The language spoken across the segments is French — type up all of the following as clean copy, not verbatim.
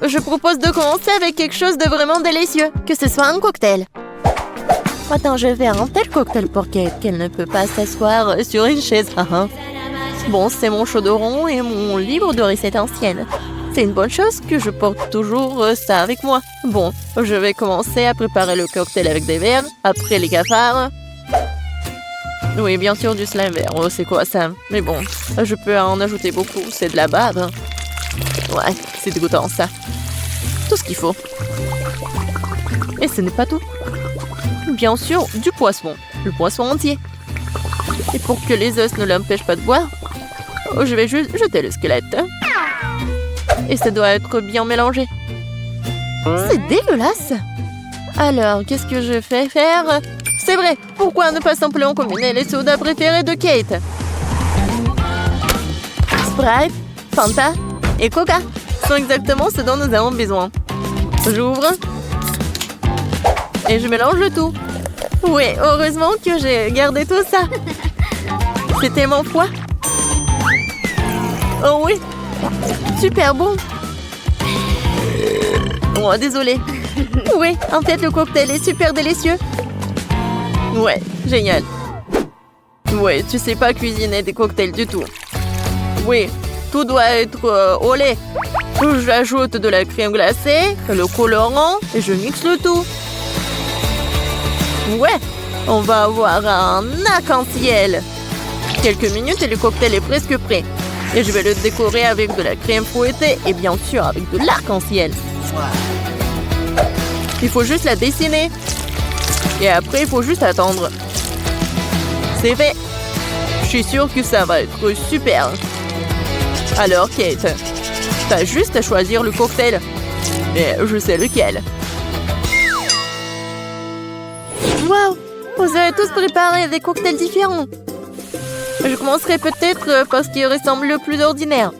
je propose de commencer avec quelque chose de vraiment délicieux. Que ce soit un cocktail. Attends, je vais faire un tel cocktail pour Kate qu'elle ne peut pas s'asseoir sur une chaise. Bon, c'est mon chaudron et mon livre de recettes anciennes. C'est une bonne chose que je porte toujours ça avec moi. Bon, je vais commencer à préparer le cocktail avec des verres, après les cafards. Oui, bien sûr, du slime vert. Oh, c'est quoi ça? Mais bon, je peux en ajouter beaucoup. C'est de la bave. Ouais, c'est dégoûtant ça. Tout ce qu'il faut. Et ce n'est pas tout. Bien sûr, du poisson. Le poisson entier. Et pour que les os ne l'empêchent pas de boire, je vais juste jeter le squelette. Et ça doit être bien mélangé. C'est dégueulasse. Alors, qu'est-ce que je fais faire? C'est vrai, pourquoi ne pas simplement combiner les sodas préférés de Kate? Sprite, Fanta et Coca sont exactement ce dont nous avons besoin. J'ouvre. Et je mélange le tout. Oui, heureusement que j'ai gardé tout ça. C'est tellement froid. Oh oui, super bon. Oh, désolé. Oui, en fait, le cocktail est super délicieux. Ouais, génial. Ouais, tu sais pas cuisiner des cocktails du tout. Oui, tout doit être au lait. J'ajoute de la crème glacée, le colorant et je mixe le tout. Ouais, on va avoir un arc-en-ciel. Quelques minutes et le cocktail est presque prêt. Et je vais le décorer avec de la crème fouettée et bien sûr avec de l'arc-en-ciel. Il faut juste la dessiner. Et après, il faut juste attendre. C'est fait. Je suis sûre que ça va être super. Alors, Kate, t'as juste à choisir le cocktail. Et je sais lequel. Waouh! Vous avez tous préparé des cocktails différents. Je commencerai peut-être par ce qui ressemble le plus ordinaire.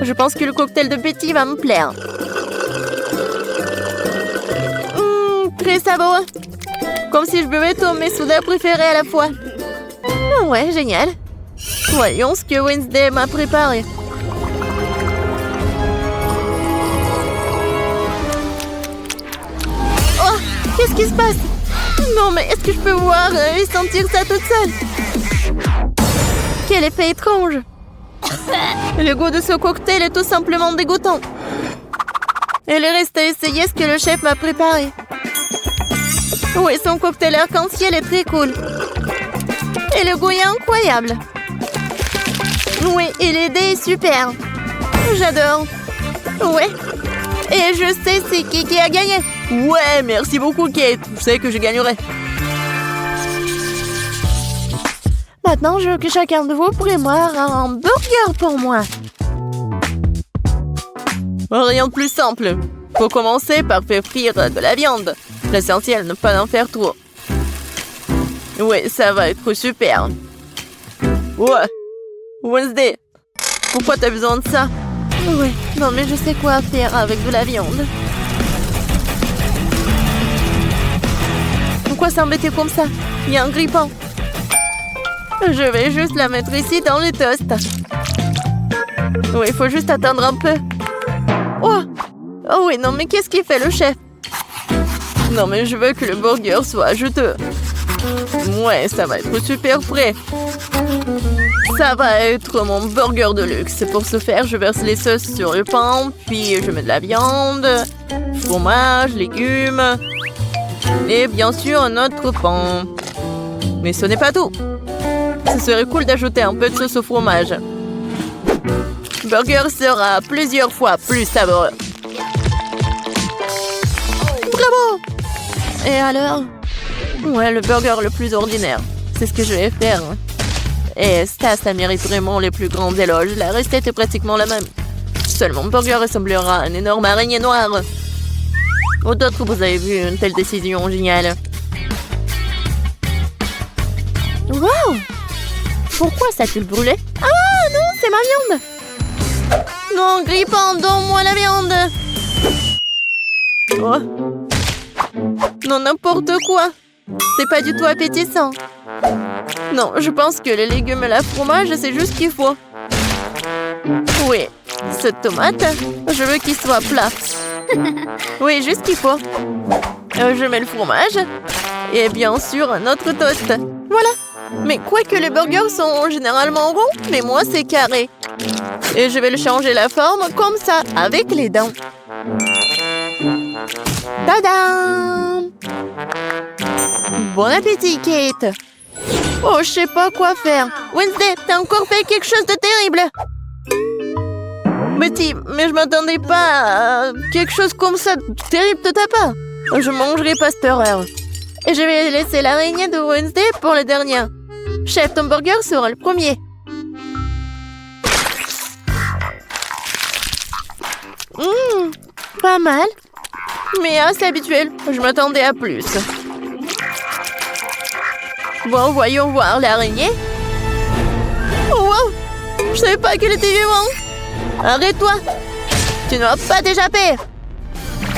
Je pense que le cocktail de Betty va me plaire. Très savoureux. Comme si je buvais tous mes sodas préférés à la fois. Oh ouais, génial. Voyons ce que Wednesday m'a préparé. Oh, qu'est-ce qui se passe? Non, mais est-ce que je peux voir et sentir ça toute seule? Quel effet étrange. Le goût de ce cocktail est tout simplement dégoûtant. Il reste à essayer ce que le chef m'a préparé. Oui, son cocktail arc-en-ciel est très cool. Et le goût est incroyable. Oui, et l'idée est super. J'adore. Ouais. Et je sais c'est qui a gagné. Ouais, merci beaucoup Kate. Je sais que je gagnerai. Maintenant, je veux que chacun de vous prépare un burger pour moi. Rien de plus simple. Faut commencer par faire frire de la viande. L'essentiel, ne pas en faire trop. Ouais, ça va être super. Ouais. Wednesday, pourquoi t'as besoin de ça? Ouais, non mais je sais quoi faire avec de la viande. Pourquoi s'embêter comme ça? Il y a un grille-pain. Je vais juste la mettre ici dans le toast. Oui, il faut juste attendre un peu. Oh! Oh oui, non mais qu'est-ce qu'il fait le chef? Non mais je veux que le burger soit juteux. Ouais, ça va être super frais. Ça va être mon burger de luxe. Pour ce faire, je verse les sauces sur le pain, puis je mets de la viande, fromage, légumes et bien sûr un autre pain. Mais ce n'est pas tout. Ce serait cool d'ajouter un peu de sauce au fromage. Le burger sera plusieurs fois plus savoureux. Bravo! Et alors? Ouais, le burger le plus ordinaire. C'est ce que je vais faire. Et ça mérite vraiment les plus grands éloges. La recette est pratiquement la même. Seul mon burger ressemblera à une énorme araignée noire. Ou d'autres, vous avez vu une telle décision géniale. Wow! Pourquoi ça a-t-il brûlé? Ah non, c'est ma viande! Non, Grille-pain, donne-moi la viande! Oh. Non, n'importe quoi! C'est pas du tout appétissant. Non, je pense que les légumes et la fromage, c'est juste ce qu'il faut. Oui, Cette tomate, je veux qu'il soit plat. Oui, juste ce qu'il faut. Je mets le fromage. Et bien sûr, un autre toast. Voilà. Mais quoique les burgers sont généralement ronds, mais moi, c'est carré. Et je vais le changer la forme comme ça, avec les dents. Tadam! Bon appétit, Kate! Oh, je sais pas quoi faire. Wednesday, t'as encore fait quelque chose de terrible! Betty, mais je m'attendais pas à quelque chose comme ça de terrible de ta part. Je mangerai pas cette horreur. Et je vais laisser l'araignée de Wednesday pour le dernier. Chef, ton burger sera le premier. Pas mal. Mais assez habituel. Je m'attendais à plus. Bon, voyons voir l'araignée. Oh, wow! Je savais pas qu'elle était vivante. Arrête-toi. Tu ne vas pas t'échapper.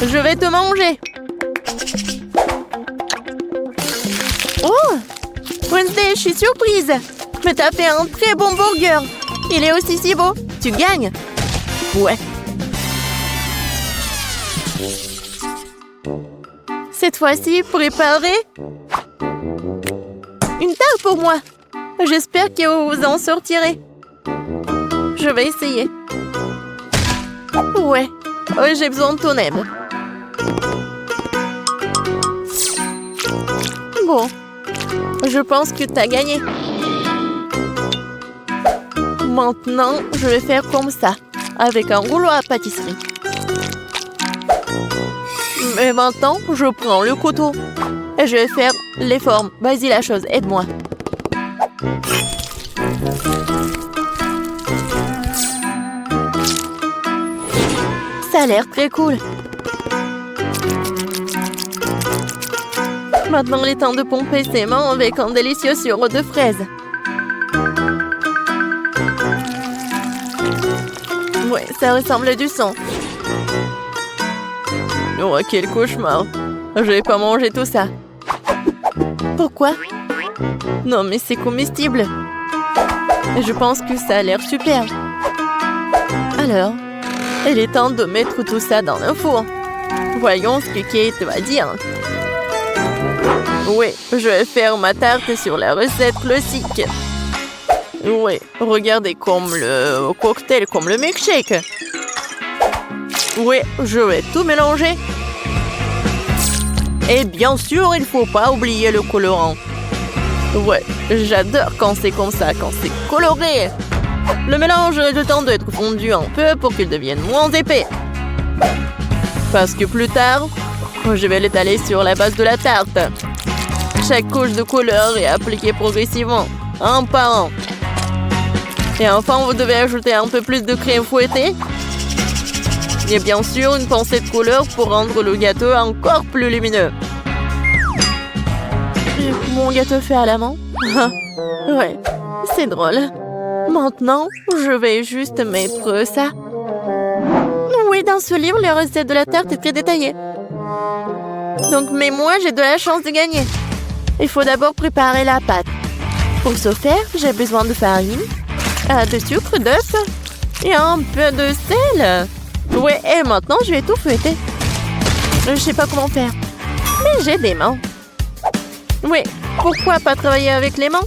Je vais te manger. Oh! Wednesday, je suis surprise. Mais t'as fait un très bon burger. Il est aussi si beau. Tu gagnes. Ouais. Cette fois-ci, préparez une tarte pour moi. J'espère que vous vous en sortirez. Je vais essayer. Ouais. Oh, j'ai besoin de ton aide. Bon. Je pense que t'as gagné. Maintenant, je vais faire comme ça, avec un rouleau à pâtisserie. Mais maintenant, je prends le couteau et je vais faire les formes. Vas-y, la chose, aide-moi. Ça a l'air très cool. Maintenant, il est temps de pomper ses mains avec un délicieux sirop de fraises. Ouais, ça ressemble à du sang. Oh, quel cauchemar. Je vais pas manger tout ça. Pourquoi? Non, mais c'est comestible. Je pense que ça a l'air super. Alors, il est temps de mettre tout ça dans le four. Voyons ce que Kate va dire. Oui, je vais faire ma tarte sur la recette classique. Oui, regardez comme le cocktail, comme le milkshake. Oui, je vais tout mélanger. Et bien sûr, il faut pas oublier le colorant. Ouais, j'adore quand c'est comme ça, quand c'est coloré. Le mélange a le temps d'être fondu un peu pour qu'il devienne moins épais. Parce que plus tard, je vais l'étaler sur la base de la tarte. Chaque couche de couleur est appliquée progressivement, un par un. Et enfin, vous devez ajouter un peu plus de crème fouettée. Et bien sûr, une pincée de couleur pour rendre le gâteau encore plus lumineux. Mon gâteau fait à la main. Ouais, c'est drôle. Maintenant, je vais juste mettre ça. Oui, dans ce livre, les recettes de la tarte est très détaillée. Donc, mais moi, j'ai de la chance de gagner. Il faut d'abord préparer la pâte. Pour ce faire, j'ai besoin de farine, de sucre, d'œufs et un peu de sel. Ouais, et maintenant, je vais tout fouetter. Je sais pas comment faire, mais j'ai des mains. Oui, pourquoi pas travailler avec les mains?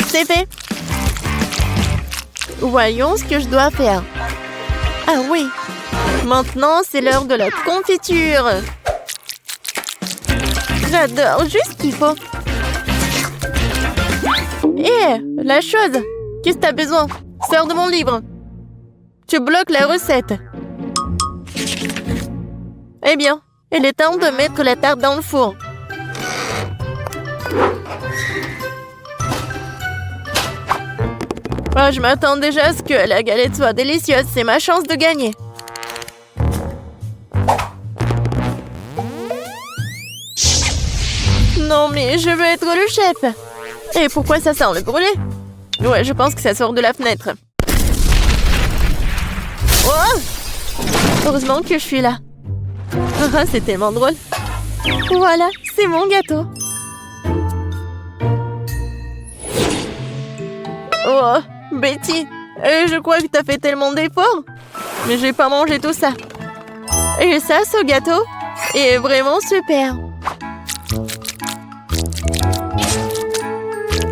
C'est fait. Voyons ce que je dois faire. Ah oui, maintenant, c'est l'heure de la confiture. J'adore, juste ce qu'il faut. Hé, la chose. Qu'est-ce que t'as besoin? Sors de mon livre. Tu bloques la recette. Eh bien, il est temps de mettre la tarte dans le four. Oh, je m'attends déjà à ce que la galette soit délicieuse. C'est ma chance de gagner. Non, mais je veux être le chef. Et pourquoi ça sent le brûlé? Ouais, je pense que ça sort de la fenêtre. Oh! Heureusement que je suis là. C'est tellement drôle. Voilà, c'est mon gâteau. Oh, Betty, Je crois que t'as fait tellement d'efforts. Mais j'ai pas mangé tout ça. Et ça, ce gâteau est vraiment super.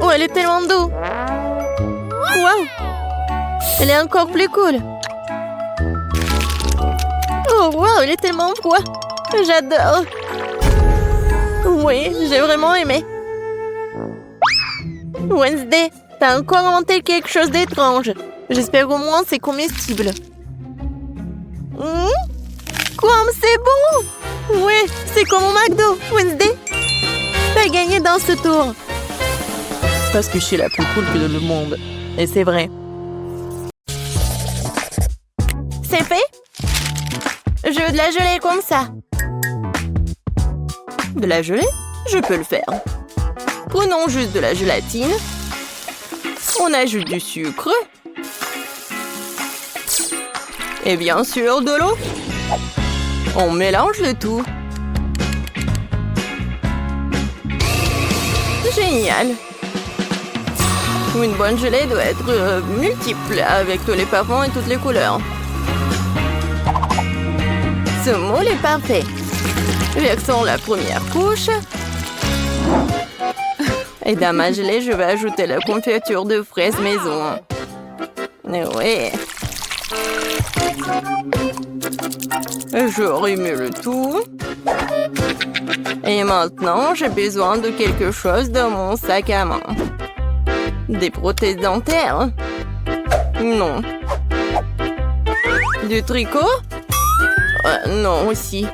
Oh, elle est tellement douce. Waouh. Elle est encore plus cool. Oh, waouh, elle est tellement froid. J'adore. Oui, j'ai vraiment aimé. Wednesday, t'as encore inventé quelque chose d'étrange. J'espère au moins c'est comestible. Comme c'est bon! Ouais, c'est comme au McDo, Wednesday. T'as gagné dans ce tour. Parce que je suis la plus cool que le monde. Et c'est vrai. C'est fait? Je veux de la gelée comme ça. De la gelée? Je peux le faire. Prenons juste de la gélatine. On ajoute du sucre. Et bien sûr, de l'eau. On mélange le tout. Génial. Une bonne gelée doit être multiple, avec tous les parfums et toutes les couleurs. Ce moule est parfait. Versons la première couche. Et dans ma gelée, je vais ajouter la confiture de fraises maison. Oui. Je remue le tout. Et maintenant, j'ai besoin de quelque chose dans mon sac à main. Des prothèses dentaires? Non. Du tricot? Non aussi.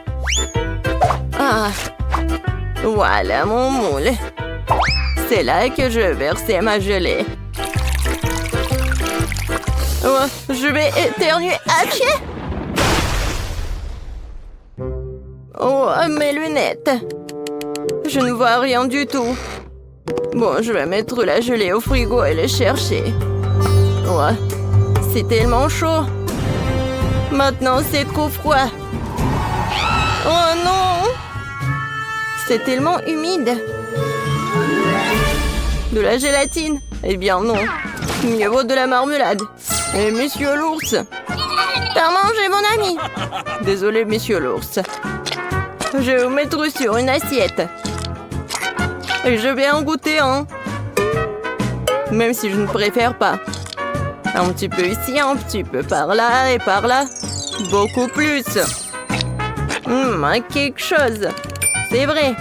Ah. Voilà mon moule. C'est là que je vais verser ma gelée. Oh, je vais éternuer à pied. Oh, mes lunettes. Je ne vois rien du tout. Bon, je vais mettre la gelée au frigo et les chercher. Oh, c'est tellement chaud. Maintenant, c'est trop froid. Oh non! C'est tellement humide. De la gélatine? Eh bien non. Mieux vaut de la marmelade. Et monsieur l'ours. T'as mangé mon ami. Désolé, monsieur l'ours. Je vais vous mettre sur une assiette. Et je vais en goûter un. Même si je ne préfère pas. Un petit peu ici, un petit peu par là et par là. Beaucoup plus. Quelque chose. C'est vrai.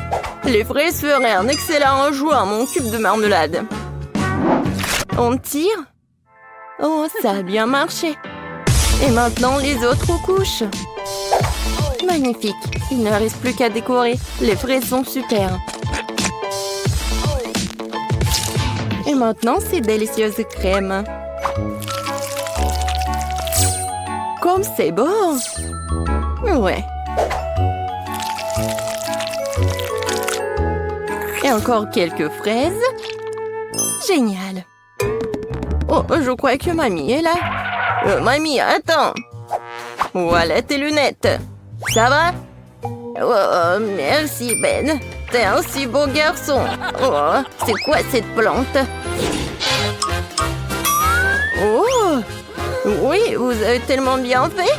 Les fraises feraient un excellent ajout à mon cube de marmelade. On tire? Oh, ça a bien marché. Et maintenant, les autres couches. Magnifique. Il ne reste plus qu'à décorer. Les fraises sont super. Et maintenant, ces délicieuses crèmes. Comme c'est bon! Ouais. Et encore quelques fraises. Génial. Oh, je crois que mamie est là. Mamie, attends. Voilà tes lunettes. Ça va? Oh, merci Ben. T'es un si beau garçon. Oh, c'est quoi cette plante? Oh! Oui, vous avez tellement bien fait.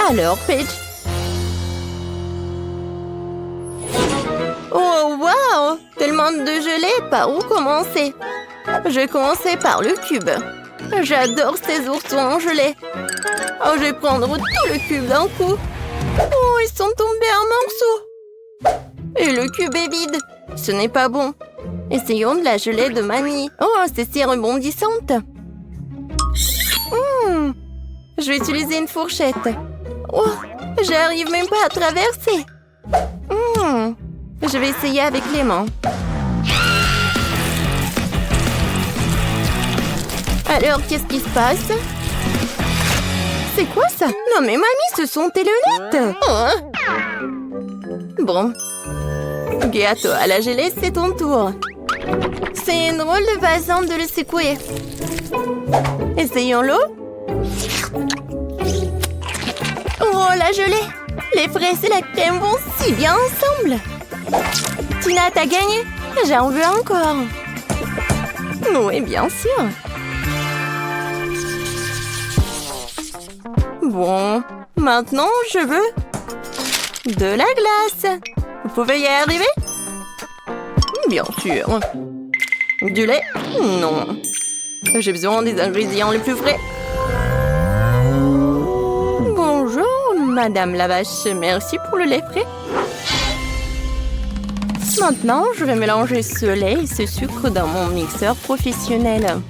Alors, Paige. Oh, wow! Tellement de gelée, par où commencer? Je vais commencer par le cube. J'adore ces oursons en gelée. Oh, je vais prendre tout le cube d'un coup. Oh, ils sont tombés en morceaux. Et le cube est vide. Ce n'est pas bon. Essayons de la gelée de mamie. Oh, c'est si rebondissante. Je vais utiliser une fourchette. Oh, j'arrive même pas à traverser. Je vais essayer avec les mains. Alors, qu'est-ce qui se passe? C'est quoi ça? Non mais mamie, ce sont tes lunettes. Bon. Gâteau à la gelée, c'est ton tour. C'est une drôle de façon de le secouer. Essayons-le. Oh, la gelée! Les fraises et la crème vont si bien ensemble. Tina, t'as gagné. J'en veux encore. Oui, bien sûr. Bon, maintenant, je veux de la glace. Vous pouvez y arriver? Bien sûr. Du lait? Non. J'ai besoin des ingrédients les plus frais. Bonjour, Madame la vache. Merci pour le lait frais. Maintenant, je vais mélanger ce lait et ce sucre dans mon mixeur professionnel.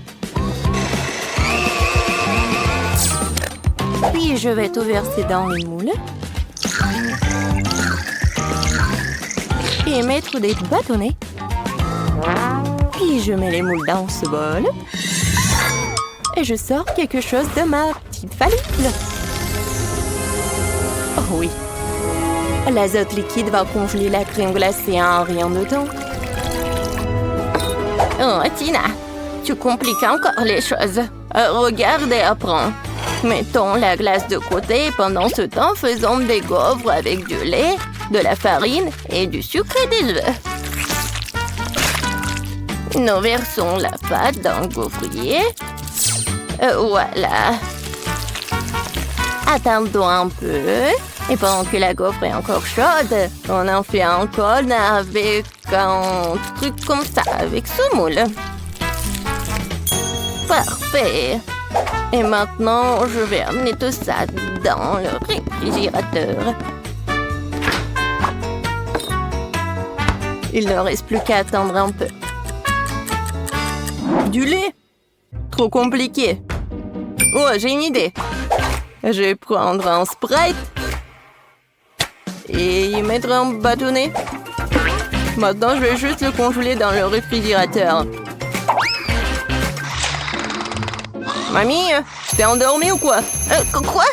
Puis, je vais tout verser dans le moule. Et mettre des bâtonnets. Puis, je mets les moules dans ce bol. Et je sors quelque chose de ma petite valise. Oh oui. L'azote liquide va congeler la crème glacée en rien de temps. Oh, Tina, tu compliques encore les choses. Regarde et apprends. Mettons la glace de côté et pendant ce temps, faisons des gaufres avec du lait, de la farine et du sucre et des œufs. Nous versons la pâte dans le gaufrier. Voilà. Attendons un peu. Et pendant que la gaufre est encore chaude, on en fait un cône avec un truc comme ça, avec ce moule. Parfait. Et maintenant, je vais amener tout ça dans le réfrigérateur. Il ne reste plus qu'à attendre un peu. Du lait? Trop compliqué. Oh, j'ai une idée. Je vais prendre un Sprite et y mettre un bâtonnet. Maintenant, je vais juste le congeler dans le réfrigérateur. Mamie, t'es endormie ou quoi? Quoi?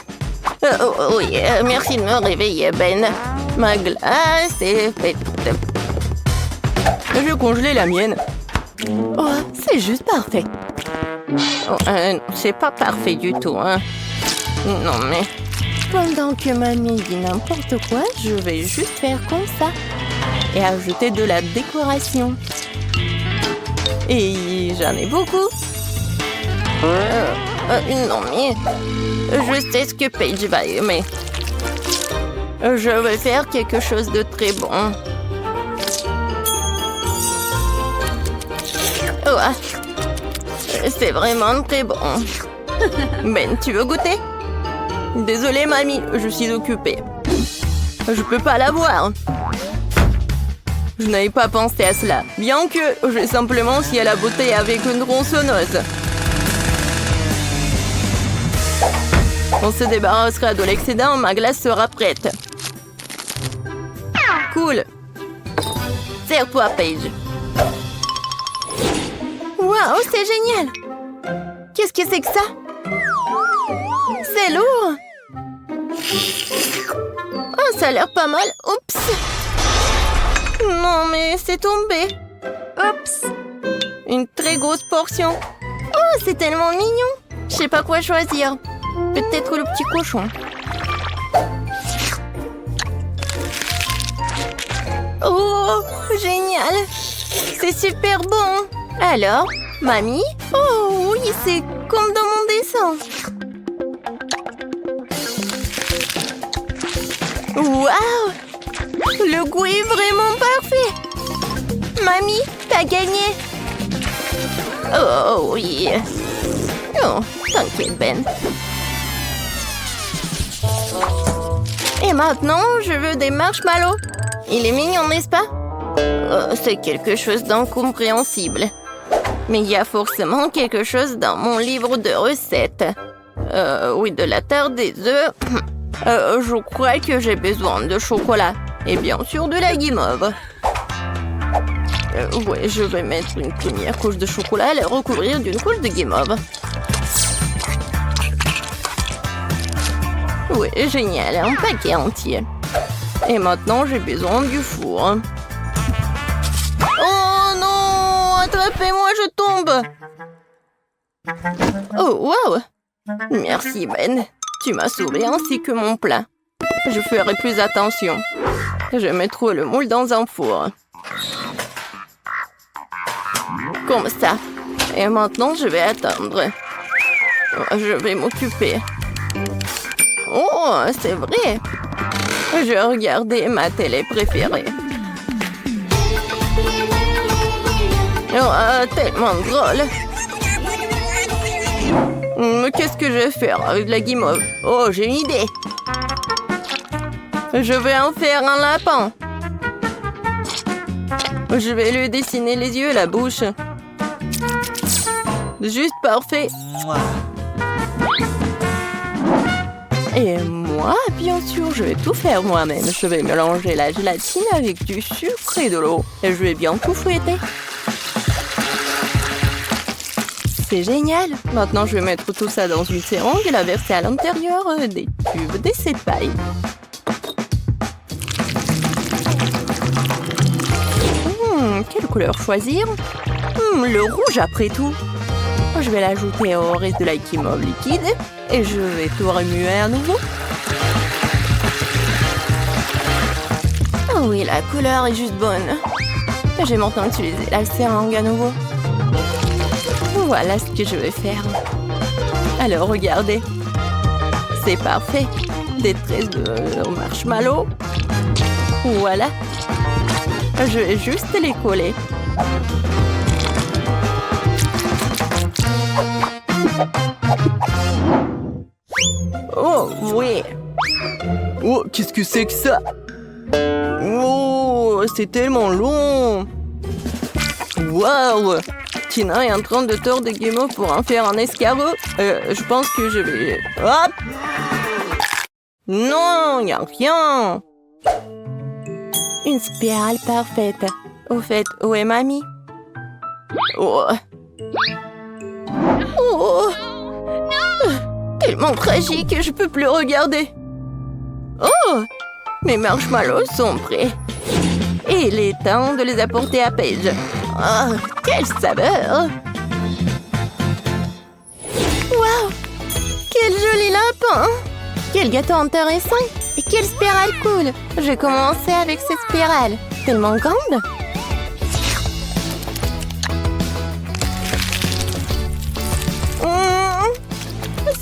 Oui, merci de me réveiller, Ben. Ma glace est faite. Je vais congeler la mienne. Oh, c'est juste parfait. Oh, c'est pas parfait du tout, hein. Non, mais... Pendant que mamie dit n'importe quoi, je vais juste faire comme ça. Et ajouter de la décoration. Et j'en ai beaucoup. Non, mais... Je sais ce que Paige va aimer. Je vais faire quelque chose de très bon. Oh, c'est vraiment très bon. Ben, tu veux goûter? Désolée, mamie, je suis occupée. Je peux pas l'avoir. Je n'avais pas pensé à cela. Bien que j'ai simplement scié la bouteille avec une tronçonneuse. On se débarrassera de l'excédent, ma glace sera prête. Cool. Serre-toi, Paige. Waouh, c'est génial. Qu'est-ce que c'est que ça? C'est lourd. Oh, ça a l'air pas mal. Oups. Non, mais c'est tombé. Oups. Une très grosse portion. Oh, c'est tellement mignon. Je sais pas quoi choisir. Peut-être le petit cochon. Oh, génial. C'est super bon. Alors, mamie? Oh oui, c'est comme dans mon dessin. Waouh! Le goût est vraiment parfait! Mamie, t'as gagné! Oh oui! Oh, t'inquiète, Ben. Et maintenant, je veux des marshmallows. Il est mignon, n'est-ce pas? C'est quelque chose d'incompréhensible. Mais il y a forcément quelque chose dans mon livre de recettes. Oui, de la terre, des œufs... je crois que j'ai besoin de chocolat. Et bien sûr de la guimauve. Ouais, je vais mettre une première couche de chocolat et la recouvrir d'une couche de guimauve. Oui, génial, un paquet entier. Et maintenant, j'ai besoin du four. Oh non! Attrapez-moi, je tombe! Oh, wow! Merci, Ben. Tu m'as sauvé ainsi que mon plat. Je ferai plus attention. Je mettrai le moule dans un four. Comme ça. Et maintenant, je vais attendre. Je vais m'occuper. Oh, c'est vrai. Je regardais ma télé préférée. Oh, tellement drôle. Qu'est-ce que je vais faire avec la guimauve? Oh, j'ai une idée. Je vais en faire un lapin. Je vais lui dessiner les yeux et la bouche. Juste parfait. Et moi, bien sûr, je vais tout faire moi-même. Je vais mélanger la gélatine avec du sucre et de l'eau. Et je vais bien tout fouetter. C'est génial. Maintenant, je vais mettre tout ça dans une seringue et la verser à l'intérieur des tubes d'essai de paille. Quelle couleur choisir? Le rouge après tout. Je vais l'ajouter au reste de la guimauve liquide et je vais tout remuer à nouveau. Oh oui, la couleur est juste bonne. Je vais maintenant utiliser la seringue à nouveau. Voilà ce que je vais faire. Alors, regardez. C'est parfait. Des tresses de marshmallow. Voilà. Je vais juste les coller. Oh, oui. Oh, qu'est-ce que c'est que ça? Oh, c'est tellement long. Waouh! Tina est en train de tordre des guimauves pour en faire un escargot. Je pense que je vais... Hop! Non, il n'y a rien. Une spirale parfaite. Au fait, où est mamie? Oh! Oh! Tellement tragique, je peux plus regarder. Oh! Mes marshmallows sont prêts. Et il est temps de les apporter à Paige. Oh, quelle saveur! Waouh! Quel joli lapin! Quel gâteau intéressant! Et quelle spirale cool! Je vais commencer avec cette spirale. Tellement grande!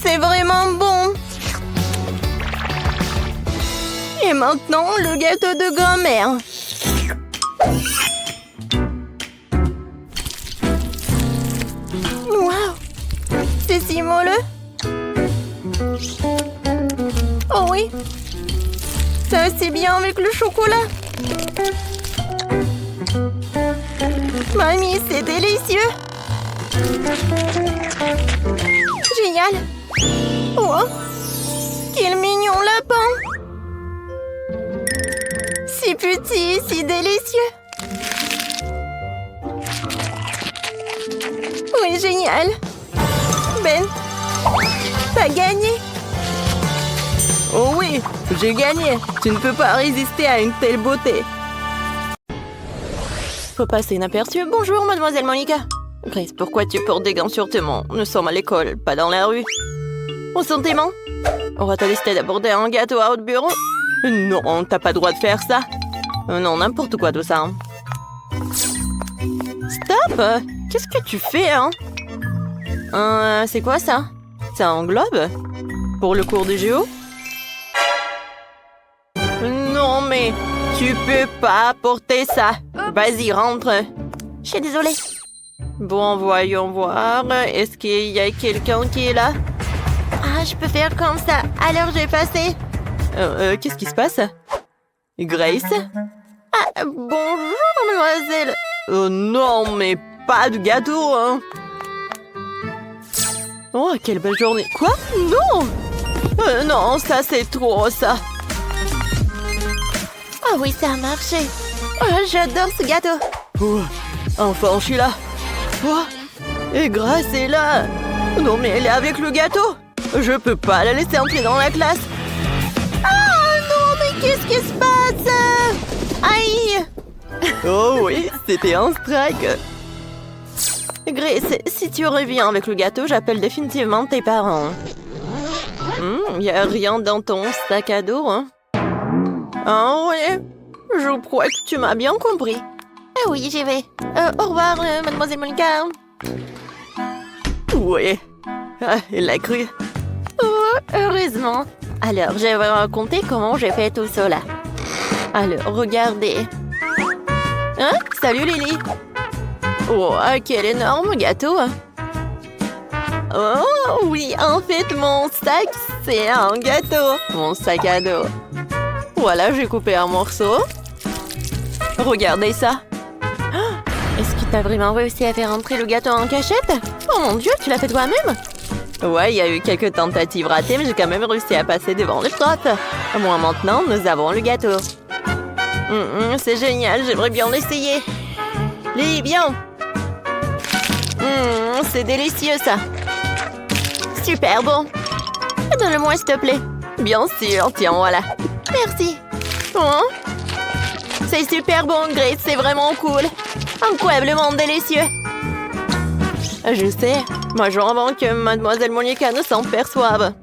C'est vraiment bon! Et maintenant, le gâteau de grand-mère. Waouh! C'est si moelleux! Oh oui! Ça va si bien avec le chocolat! Mamie, c'est délicieux! Génial! Oh! Quel mignon lapin! Si petit, si délicieux! Oui, génial! Ben, t'as gagné! Oh oui, j'ai gagné! Tu ne peux pas résister à une telle beauté! Faut passer inaperçu. Bonjour, mademoiselle Monica! Grace, pourquoi tu portes des gants sur tes mains? Nous sommes à l'école, pas dans la rue. Où sont tes mains? Auras-tu décidé d'aborder un gâteau à votre bureau? Non, t'as pas le droit de faire ça. Non, n'importe quoi tout ça. Stop! Qu'est-ce que tu fais, hein? C'est quoi ça? C'est un globe? Pour le cours de géo? Non, mais tu peux pas porter ça. Vas-y, rentre. Je suis désolée. Bon, voyons voir. Est-ce qu'il y a quelqu'un qui est là? Ah, je peux faire comme ça. Alors, je vais passer. Qu'est-ce qui se passe? Grace? Ah, bonjour, mademoiselle. Non, mais pas de gâteau, hein. Oh, quelle belle journée. Quoi? Non! Non, ça, c'est trop, ça. Ah oui, ça a marché. Oh, j'adore ce gâteau. Oh, enfin, je suis là. Oh, et Grace est là. Non, mais elle est avec le gâteau. Je peux pas la laisser entrer dans la classe. Ah non, mais qu'est-ce qui se passe? Aïe! Oh oui, c'était un strike. Grace, si tu reviens avec le gâteau, j'appelle définitivement tes parents. Y a rien dans ton sac à dos, hein? Ah oui, je crois que tu m'as bien compris. Ah oui, j'y vais. Au revoir, mademoiselle Monica. Oui. Ah, il l'a cru. Oh, heureusement. Alors, je vais vous raconter comment j'ai fait tout cela. Alors, regardez. Hein? Salut, Lily. Oh, quel énorme gâteau. Oh, oui, en fait, mon sac, c'est un gâteau. Mon sac à dos. Voilà, j'ai coupé un morceau. Regardez ça. Est-ce que tu as vraiment réussi à faire entrer le gâteau en cachette? Oh mon Dieu, tu l'as fait toi-même? Ouais, il y a eu quelques tentatives ratées, mais j'ai quand même réussi à passer devant le prof. Moi, maintenant, nous avons le gâteau. C'est génial, j'aimerais bien l'essayer. Lily, viens. C'est délicieux, ça. Super bon. Donne-le-moi, s'il te plaît. Bien sûr, tiens, voilà. Merci. Oh. C'est super bon, Grace, c'est vraiment cool. Incroyablement délicieux. Je sais, moi je avant que Mademoiselle Monica ne s'en perçoive.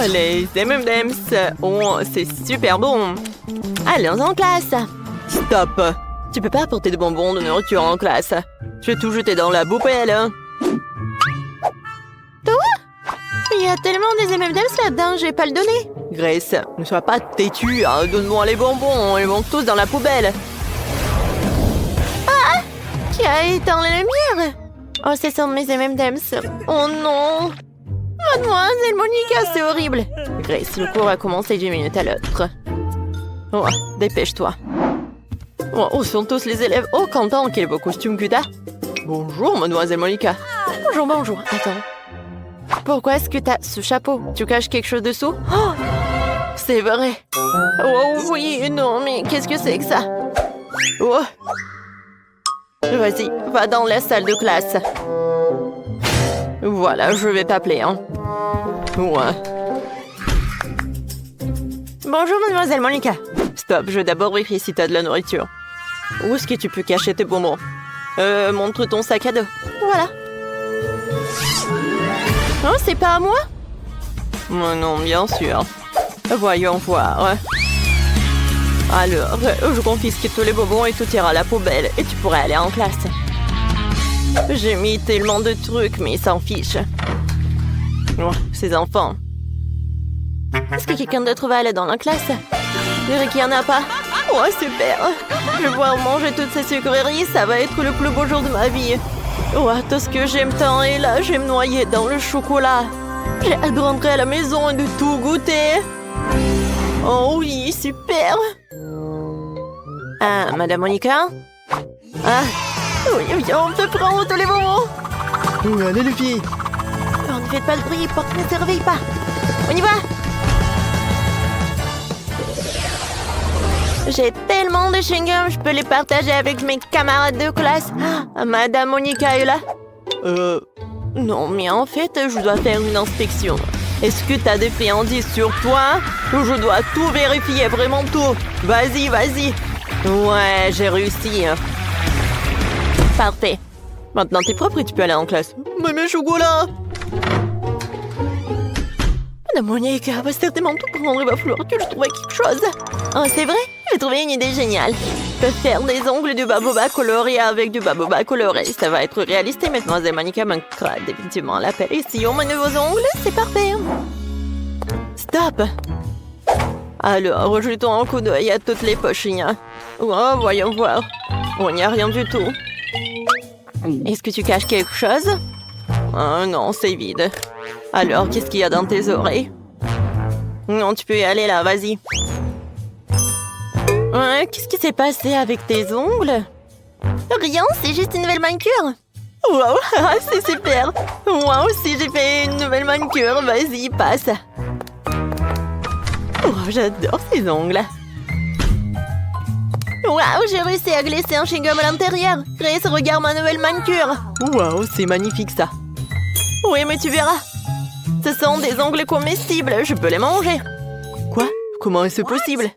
Les M&M's, oh, c'est super bon. Allons en classe. Stop. Tu peux pas apporter de bonbons de nourriture en classe. Je vais tout jeter dans la poubelle. Toi? Il y a tellement des M&M's là-dedans, je vais pas le donner. Grace, ne sois pas têtue, hein. Donne-moi les bonbons, ils vont tous dans la poubelle. Ah! Qui a éteint les lumières? Oh, ce sont mes M&M's. Oh non! Mademoiselle Monica, c'est horrible. Grace, le cours a commencé d'une minute à l'autre. Oh, dépêche-toi. Oh, où sont tous les élèves? Oh, Quentin, quel beau costume que t'as. Bonjour, Mademoiselle Monica. Bonjour, bonjour. Attends. Pourquoi est-ce que t'as ce chapeau? Tu caches quelque chose dessous? Oh, c'est vrai. Oh oui, non, mais qu'est-ce que c'est que ça? Oh. Vas-y, va dans la salle de classe. Voilà, je vais t'appeler, hein. Ouais. Bonjour, Mademoiselle Monica. Stop, je vais d'abord vérifier si t'as de la nourriture. Où est-ce que tu peux cacher tes bonbons? Montre ton sac à dos. Voilà. Oh, c'est pas à moi? Oh non, bien sûr. Voyons voir. Alors, je confisque tous les bonbons et tout ira à la poubelle et tu pourrais aller en classe. J'ai mis tellement de trucs, mais ils s'en fichent. Oh, ces enfants. Est-ce que quelqu'un d'autre va aller dans la classe? Je dirais qu'il n'y en a pas. Oh, super. Je vais pouvoir manger toutes ces sucreries, ça va être le plus beau jour de ma vie. Oh, tout ce que j'aime tant, et là, je vais me noyer dans le chocolat. J'ai hâte de rentrer à la maison et de tout goûter. Oh oui, super. Ah, Madame Monica? Ah, oui, on peut prendre tous les bonbons. Allez, les filles. Oh, ne faites pas de bruit, porte ne se réveille pas. On y va. J'ai tellement de chewing-gum, je peux les partager avec mes camarades de classe. Ah, Madame Monica est là? Non, mais en fait, je dois faire une inspection. Est-ce que t'as des friandises sur toi? Je dois tout vérifier, vraiment tout. Vas-y, vas-y. Ouais, j'ai réussi. Parfait. Maintenant, t'es propre et tu peux aller en classe. Mais mes chocolats! Madame Monica va certainement tout prendre. Il va falloir que je trouve quelque chose. Oh, c'est vrai? J'ai trouvé une idée géniale. Je peux faire des ongles de baboba colorés avec du baboba coloré. Ça va être réaliste et Mademoiselle Monica manquera définitivement l'appel. Et si on met de vos ongles, c'est parfait. Stop! Alors, jetons un coup d'œil à toutes les poches. Oh, voyons voir. Oh, il n'y a rien du tout. Est-ce que tu caches quelque chose? Oh non, c'est vide. Alors, qu'est-ce qu'il y a dans tes oreilles? Non, tu peux y aller là, vas-y. Qu'est-ce qui s'est passé avec tes ongles? Rien, c'est juste une nouvelle manicure. Wow, c'est super. Moi aussi, j'ai fait une nouvelle manicure. Vas-y, passe. Oh, j'adore ces ongles. Waouh, j'ai réussi à glisser un chewing-gum à l'intérieur. Grace, regarde ma nouvelle manicure. Waouh, c'est magnifique ça. Oui, mais tu verras. Ce sont des ongles comestibles. Je peux les manger. Quoi? Comment est-ce possible?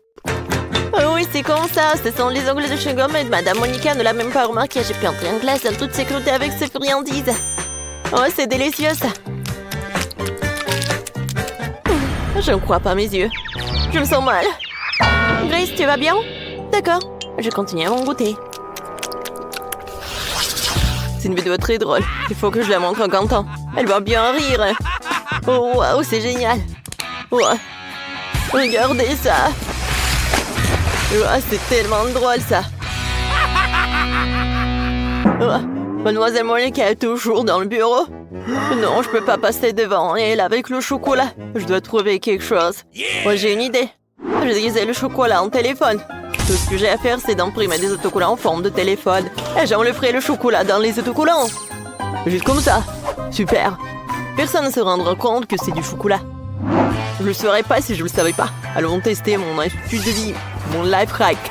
Oh oui, c'est comme ça. Ce sont les ongles de chewing-gum et Madame Monica ne l'a même pas remarqué. J'ai pu entrer en classe en toute sécurité avec ces friandises. Oh, c'est délicieux ça. Je ne crois pas mes yeux. Je me sens mal. Grace, tu vas bien? D'accord. Je continue à mon goûter. c'est une vidéo très drôle. Il faut que je la montre à Quentin. Elle va bien rire. Oh, waouh, c'est génial. Oh, regardez ça. Oh, c'est tellement drôle, ça. Oh, Mademoiselle Monica est toujours dans le bureau. Non, je peux pas passer devant elle avec le chocolat. Je dois trouver quelque chose. Moi, j'ai une idée. Je déguisais le chocolat en téléphone. Tout ce que j'ai à faire, c'est d'imprimer des autocollants en forme de téléphone. Et j'enlèverai le chocolat dans les autocollants. Juste comme ça. Super. Personne ne se rendra compte que c'est du chocolat. Je le saurais pas si je le savais pas. Allons tester mon astuce de vie. Mon life hack.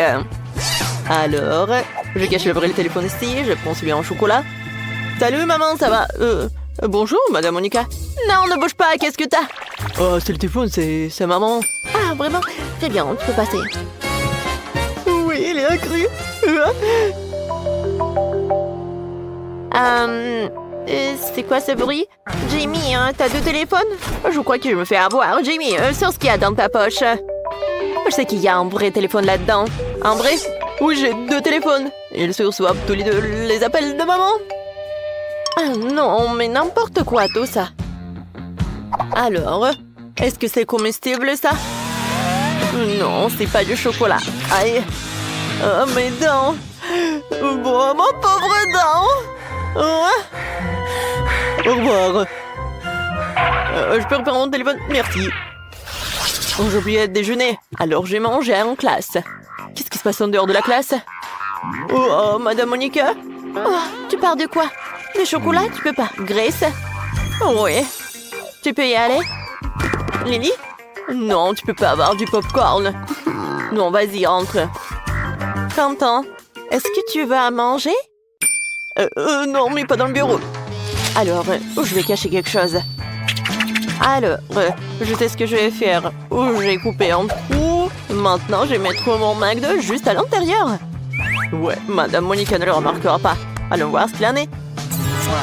Alors, je cache le vrai téléphone ici. Je prends celui en chocolat. Salut maman, ça va? Bonjour madame Monica. Non, ne bouge pas, qu'est-ce que t'as? Oh, c'est le téléphone, c'est maman. Ah, vraiment? Très bien, tu peux passer. Oui, il est accru. C'est quoi ce bruit? Jamie, hein, t'as 2 téléphones? Je crois que je me fais avoir. Jamie, sors ce qu'il y a dans ta poche. Je sais qu'il y a un vrai téléphone là-dedans. Un vrai? Oui, j'ai 2 téléphones. Ils se reçoivent tous les 2 les appels de maman. Ah non, mais n'importe quoi tout ça. Alors, est-ce que c'est comestible ça? Non, c'est pas du chocolat. Aïe. Oh, mes dents. Bon, mon pauvre dent. Au revoir. Je peux reprendre mon téléphone? Merci. Oh, j'ai oublié de déjeuner. Alors j'ai mangé en classe. Qu'est-ce qui se passe en dehors de la classe? Oh, Madame Monica? Oh, tu parles de quoi? De chocolat? Tu peux pas. Grace? Oui. Tu peux y aller? Lily? Non, tu peux pas avoir du popcorn. Non, vas-y, entre. Quentin, est-ce que tu vas manger? Non, mais pas dans le bureau. Alors, je vais cacher quelque chose. Alors, je sais ce que je vais faire. J'ai coupé en trous. Maintenant, je vais mettre mon McDo juste à l'intérieur. Ouais, Madame Monica ne le remarquera pas. Allons voir ce qu'il en est.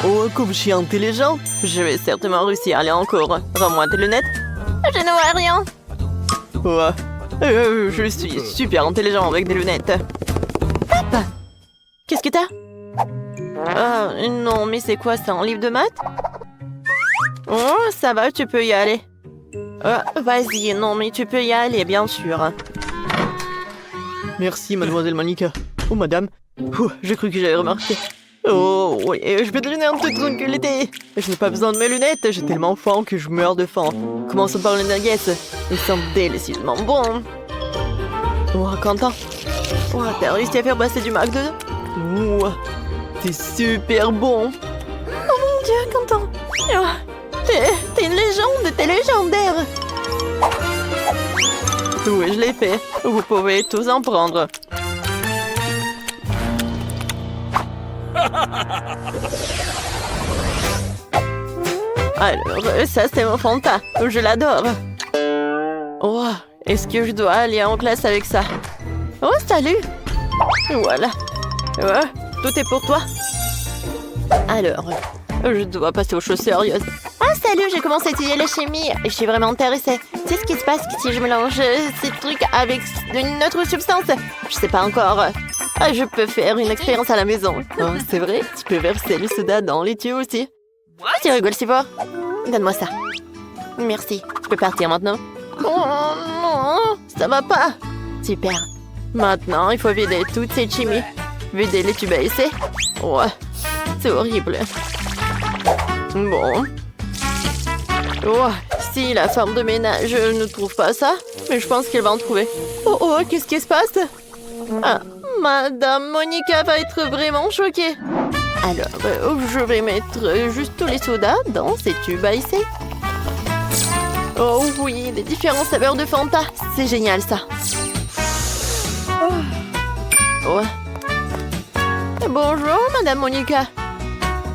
Oh, comme je suis intelligent, je vais certainement réussir à aller en cours. Rends-moi tes lunettes. Je ne vois rien. Ouais, je suis super intelligent avec des lunettes. Hop! Qu'est-ce que t'as? Ah, non, mais c'est quoi, c'est un livre de maths? Oh, ça va, tu peux y aller. Vas-y, non, mais tu peux y aller, bien sûr. Merci, mademoiselle Monica. Oh, madame. J'ai cru que j'avais remarqué. Oh, oui, je vais devenir un toute tranquillité. Je n'ai pas besoin de mes lunettes, j'ai tellement faim que je meurs de faim. Commençons par les nuggets. Ils sont délicieusement bons. Oh, Quentin. Oh, t'as réussi à faire passer du McDo? Oh, c'est super bon. Oh mon Dieu, Quentin. Oh, t'es une légende, t'es légendaire. Oui, je l'ai fait. Vous pouvez tous en prendre. Alors, ça c'est mon Fanta. Je l'adore. Oh, est-ce que je dois aller en classe avec ça? Oh, salut. Voilà. Tout est pour toi. Alors, je dois passer aux choses sérieuses. Ah, salut, j'ai commencé à étudier la chimie et je suis vraiment intéressée. Tu sais ce qui se passe si je mélange ces trucs avec une autre substance? Je sais pas encore. Je peux faire une expérience à la maison. Oh, c'est vrai? Tu peux verser le soda dans les tuyaux aussi. Tu rigoles si fort? Donne-moi ça. Merci. Je peux partir maintenant? Oh non, ça va pas. Super. Maintenant, il faut vider toute cette chimie. Vider les tubes à essai. Ouais, c'est horrible. Bon. Oh, si la femme de ménage ne trouve pas ça, mais je pense qu'elle va en trouver. Oh, qu'est-ce qui se passe? Ah, Madame Monica va être vraiment choquée. Alors, je vais mettre juste tous les sodas dans ces tubes à essai. Oh oui, les différentes saveurs de Fanta. C'est génial, ça. Ouais. Bonjour, Madame Monica.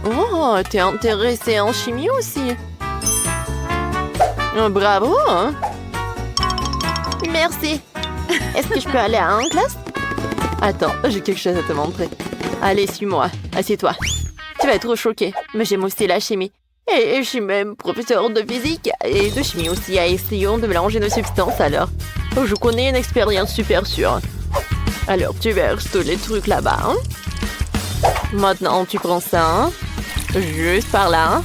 Oh, t'es intéressée en chimie aussi. Bravo, hein? Merci. Est-ce que je peux aller en classe? Attends, j'ai quelque chose à te montrer. Allez, suis-moi. Assieds-toi. Tu vas être choquée, mais j'aime aussi la chimie. Et je suis même professeur de physique et de chimie aussi. Essayons de mélanger nos substances alors. Je connais une expérience super sûre. Alors, tu verses tous les trucs là-bas, hein? Maintenant, tu prends ça, hein? Juste par là.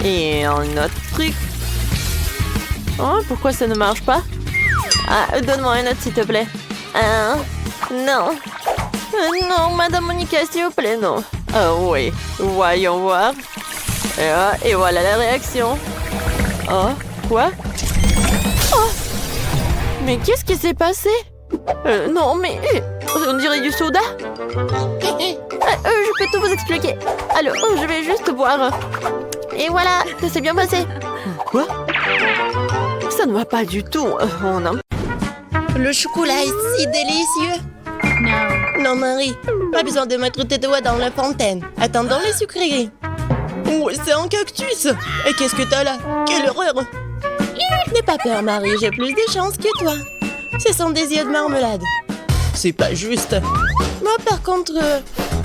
Et un autre truc. Oh, pourquoi ça ne marche pas? Ah, donne-moi un autre, s'il te plaît. Non. Non, Madame Monica, s'il vous plaît, non. Oui. Voyons voir. Et voilà la réaction. Oh, quoi? Oh! Mais qu'est-ce qui s'est passé? Non, mais... on dirait du soda. Je peux tout vous expliquer. Alors, je vais juste boire. Et voilà, ça s'est bien passé. Quoi? Ça ne va pas du tout. Le chocolat est si délicieux. Non, Marie, pas besoin de mettre tes doigts dans la fontaine. Attendons les sucreries. Oh, c'est un cactus. Et qu'est-ce que t'as là? Quelle horreur! N'aie pas peur, Marie, j'ai plus de chance que toi. Ce sont des yeux de marmelade. C'est pas juste. Moi, par contre,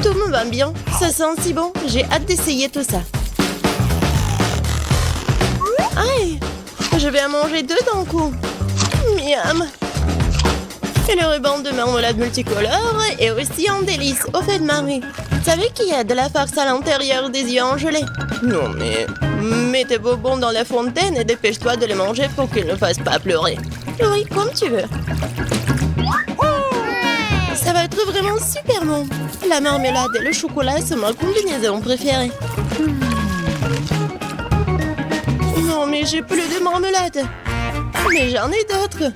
tout me va bien. Ça sent si bon. J'ai hâte d'essayer tout ça. Aïe! Je vais en manger 2 d'un coup. Miam! Et le ruban de marmelade multicolore est aussi un délice. Au fait, Marie, tu savais qu'il y a de la farce à l'intérieur des yeux en gelée? Non, mais... mets tes bonbons dans la fontaine et dépêche-toi de les manger pour qu'ils ne fassent pas pleurer. Oui, comme tu veux. Ça va être vraiment super bon. La marmelade et le chocolat sont ma combinaison préférée. Non, mais j'ai plus de marmelade. Mais j'en ai d'autres.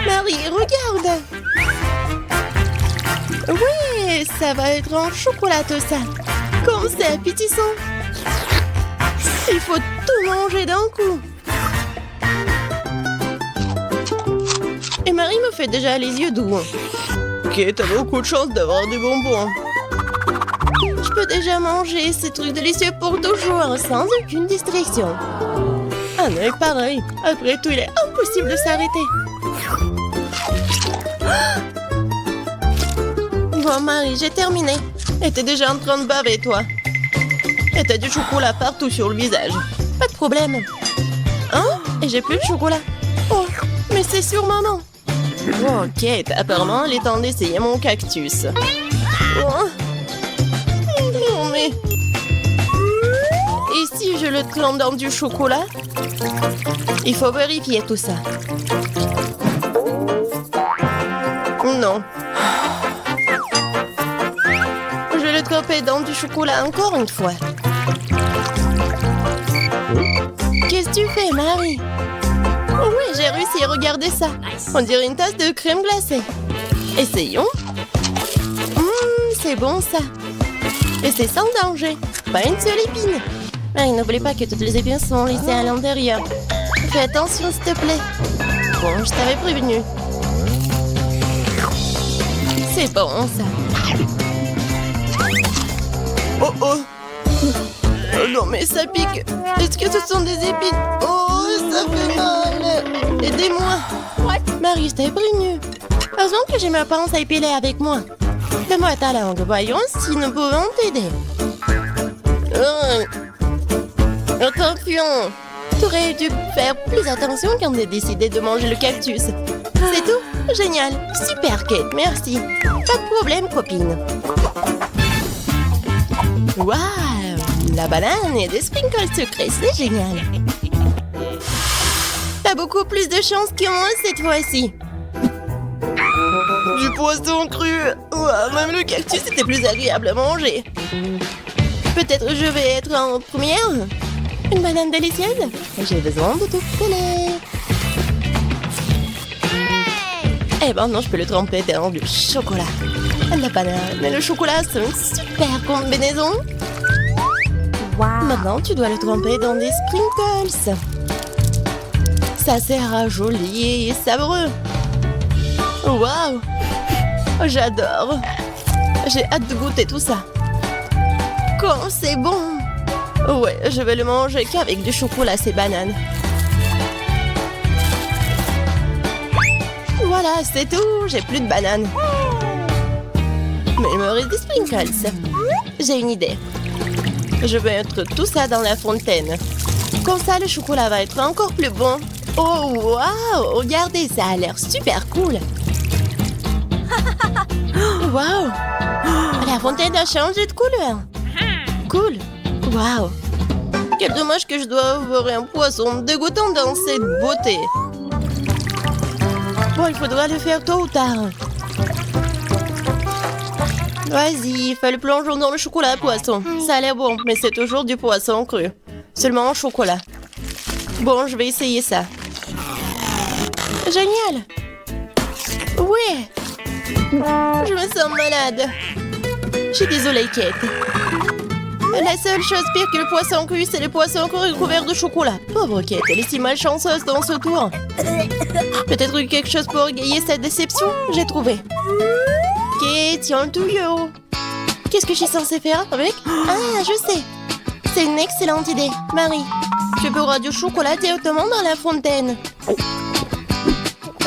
Marie, regarde. Oui, ça va être en chocolat tout ça. Comme c'est appétissant. Il faut tout manger d'un coup. Et Marie me fait déjà les yeux doux. Ok, t'as beaucoup de chance d'avoir des bonbons. Je peux déjà manger ces trucs délicieux pour toujours, sans aucune distraction. Un œil pareil. Après tout, il est impossible de s'arrêter. Bon, Marie, j'ai terminé. Et t'es déjà en train de baver, toi. Et t'as du chocolat partout sur le visage. Pas de problème. Hein? Et j'ai plus de chocolat. Oh, mais c'est sur maman. Ok, apparemment, il est temps d'essayer mon cactus. Oh. Non, mais... Et si je le trempe dans du chocolat? Il faut vérifier tout ça. Non. Je vais le tremper dans du chocolat encore une fois. Qu'est-ce que tu fais, Marie? Oh oui, j'ai réussi, regardez ça. On dirait une tasse de crème glacée. Essayons. C'est bon ça. Et c'est sans danger. Pas une seule épine. Marie, n'oublie pas que toutes les épines sont laissées à l'intérieur. Fais attention, s'il te plaît. Bon, je t'avais prévenu. C'est bon, ça. Oh, oh. Oh non, mais ça pique. Est-ce que ce sont des épines? Oh, ça fait mal. Aidez-moi. Marie, je t'avais prévenu. Heureusement que j'ai ma pince à épiler avec moi. Fais-moi ta langue. Voyons si nous pouvons t'aider. Attention. Tu aurais dû faire plus attention quand tu as décidé de manger le cactus. C'est tout? Génial. Super, Kate. Merci. Pas de problème, copine. Waouh! La banane et des sprinkles sucrés, c'est génial. T'as beaucoup plus de chance que moi cette fois-ci. Du poisson cru. Ouah, même le cactus était plus agréable à manger. Peut-être je vais être en première. Une banane délicieuse. J'ai besoin de tout coller. Eh ben non, je peux le tremper dans du chocolat. La banane et le chocolat, c'est une super combinaison. Wow. Maintenant, tu dois le tremper dans des sprinkles. Ça sera joli et savoureux. Waouh! J'adore. J'ai hâte de goûter tout ça. Quand c'est bon! Ouais, je vais le manger qu'avec du chocolat, ces bananes. Voilà, c'est tout. J'ai plus de bananes. Mais il me reste des sprinkles. J'ai une idée. Je vais mettre tout ça dans la fontaine. Comme ça, le chocolat va être encore plus bon. Oh, waouh! Regardez, ça a l'air super cool. Waouh! La fontaine a changé de couleur. Cool. Waouh. Quel dommage que je dois avoir un poisson dégoûtant dans cette beauté. Bon, il faudra le faire tôt ou tard. Vas-y, fais le plongeon dans le chocolat poisson. Ça a l'air bon, mais c'est toujours du poisson cru. Seulement en chocolat. Bon, je vais essayer ça. Génial. Ouais. Je me sens malade. Je suis désolée, Kate. La seule chose pire que le poisson cru, c'est le poisson cru couvert de chocolat. Pauvre Kate, elle est si malchanceuse dans ce tour. Peut-être quelque chose pour égayer cette déception. J'ai trouvé. Kate, tiens le tuyau. Qu'est-ce que je suis censée faire avec? Ah, je sais. C'est une excellente idée. Marie, tu pourras du chocolat directement dans la fontaine.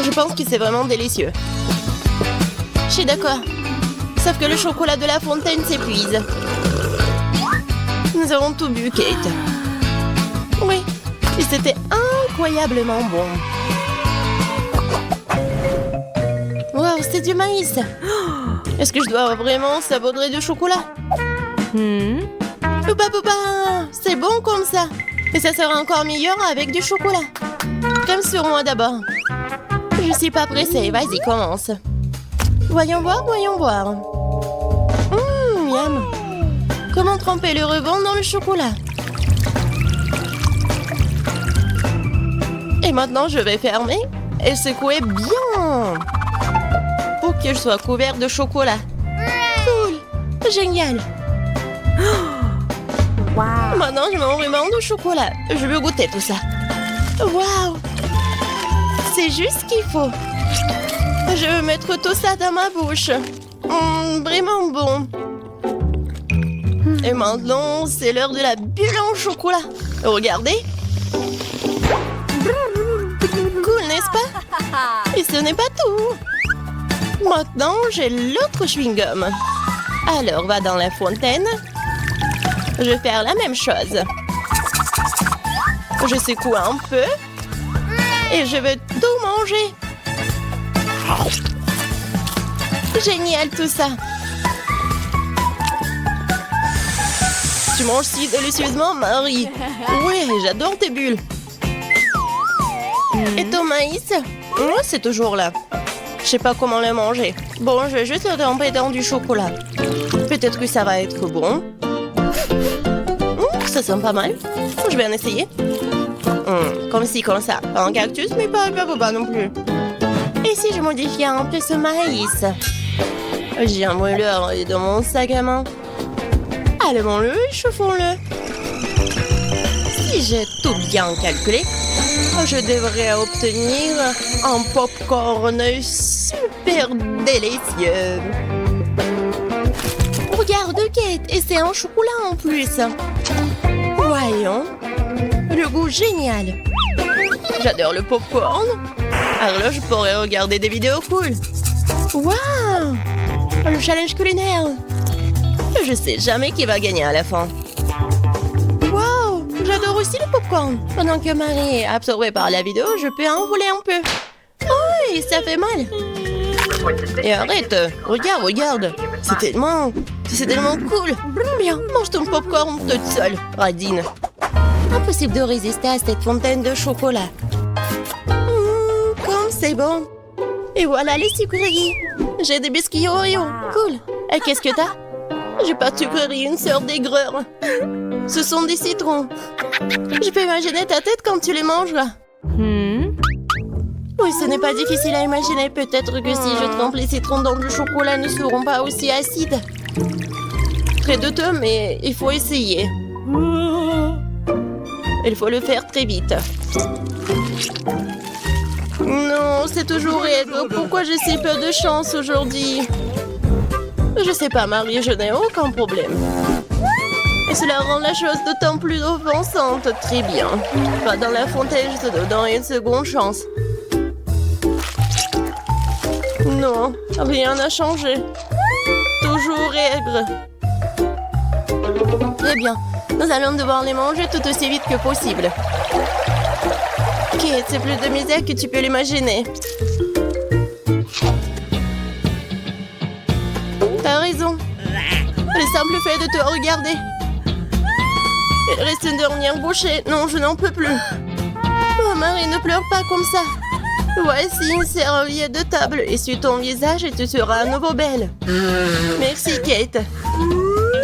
Je pense que c'est vraiment délicieux. Je suis d'accord. Sauf que le chocolat de la fontaine s'épuise. Nous avons tout bu, Kate. Oui, et c'était incroyablement bon. Wow, c'est du maïs. Est-ce que je dois vraiment saupoudrer du chocolat? Poupa poupa, c'est bon comme ça. Et ça sera encore meilleur avec du chocolat. Comme sur moi d'abord. Je suis pas pressée, vas-y, commence. Voyons voir, voyons voir. Miam. Comment tremper le ruban dans le chocolat? Et maintenant, je vais fermer et secouer bien pour que je sois couvert de chocolat. Cool, génial. Wow. Maintenant, je mets un ruban de chocolat. Je veux goûter tout ça. Waouh, c'est juste ce qu'il faut. Je veux mettre tout ça dans ma bouche. Vraiment bon. Et maintenant, c'est l'heure de la bulle en chocolat. Regardez. Cool, n'est-ce pas? Et ce n'est pas tout. Maintenant, j'ai l'autre chewing-gum. Alors, va dans la fontaine. Je vais faire la même chose. Je secoue un peu. Et je vais tout manger. Génial tout ça. Tu manges si délicieusement, Marie. Oui, j'adore tes bulles. Et ton maïs? Moi, c'est toujours là. Je sais pas comment le manger. Bon, je vais juste le tremper dans du chocolat. Peut-être que ça va être bon. Ça sent pas mal. Je vais en essayer. Comme ci, comme ça. Pas un cactus, mais pas non plus. Et si je modifiais un peu ce maïs? J'ai un mouleur dans mon sac à main. Allumons-le et chauffons-le. Si j'ai tout bien calculé, je devrais obtenir un popcorn super délicieux. Regarde, Kate, et c'est un chocolat en plus. Voyons, le goût génial. J'adore le popcorn. Alors là, je pourrais regarder des vidéos cool. Waouh, le challenge culinaire. Je sais jamais qui va gagner à la fin. Waouh, j'adore aussi le popcorn. Pendant que Marie est absorbée par la vidéo, je peux en rouler un peu. Oh, ça fait mal. Et arrête, regarde. C'est tellement cool. Bien, mange ton popcorn toute seule, radine. Impossible de résister à cette fontaine de chocolat. Comme c'est bon. Et voilà les sucreries. J'ai des biscuits Oreo. Cool. Et qu'est-ce que t'as? J'ai pas de sucrerie, une sœur d'aigreur. Ce sont des citrons. Je peux imaginer ta tête quand tu les manges, là. Oui, ce n'est pas difficile à imaginer. Peut-être que si je trempe les citrons dans du chocolat, ne seront pas aussi acides. Très douteux, mais il faut essayer. Il faut le faire très vite. Non, c'est toujours aigre. Pourquoi j'ai si peu de chance aujourd'hui? Je sais pas, Marie, je n'ai aucun problème. Et cela rend la chose d'autant plus offensante. Très bien. Va dans la fontaine, je te donne une seconde chance. Non, rien n'a changé. Toujours aigre. Très bien. Nous allons devoir les manger tout aussi vite que possible. Kate, c'est plus de misère que tu peux l'imaginer. T'as raison. Le simple fait de te regarder. Il reste une dernière bouchée. Non, je n'en peux plus. Oh, Marie, ne pleure pas comme ça. Voici une serviette de table. Essuie ton visage et tu seras à nouveau belle. Merci, Kate.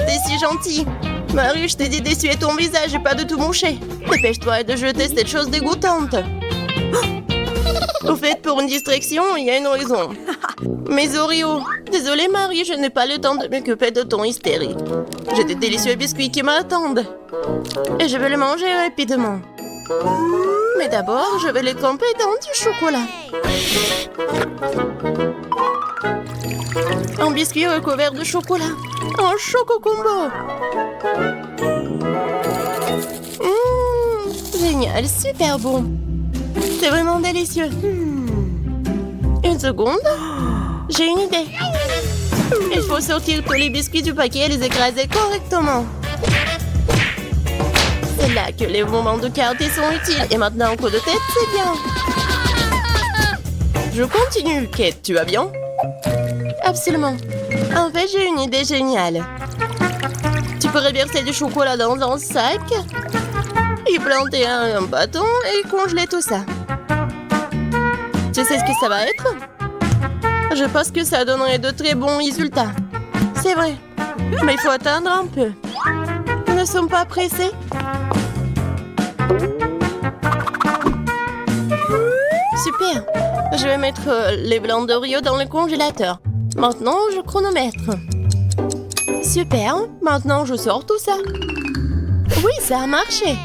T'es si gentille. Marie, je t'ai dit d'essuyer ton visage et pas de tout moucher. Dépêche-toi de jeter cette chose dégoûtante. Au fait, pour une distraction, il y a une raison. Mes Oreos. Désolée, Marie, je n'ai pas le temps de m'occuper de ton hystérie. J'ai des délicieux biscuits qui m'attendent. Et je vais les manger rapidement. Mais d'abord, je vais les tremper dans du chocolat. Un biscuit recouvert de chocolat. Un choco combo. Génial, super bon. C'est vraiment délicieux. Une seconde. J'ai une idée. Il faut sortir tous les biscuits du paquet et les écraser correctement. C'est là que les moments de quartier sont utiles. Et maintenant, un coup de tête, c'est bien. Je continue. Kate, tu vas bien? Absolument. En fait, j'ai une idée géniale. Tu pourrais verser du chocolat dans un sac, y planter un bâton et congeler tout ça. Tu sais ce que ça va être? Je pense que ça donnerait de très bons résultats. C'est vrai. Mais il faut attendre un peu. Nous ne sommes pas pressés. Super. Je vais mettre les blancs d'Oreo dans le congélateur. Maintenant, je chronomètre. Super. Maintenant, je sors tout ça. Oui, ça a marché.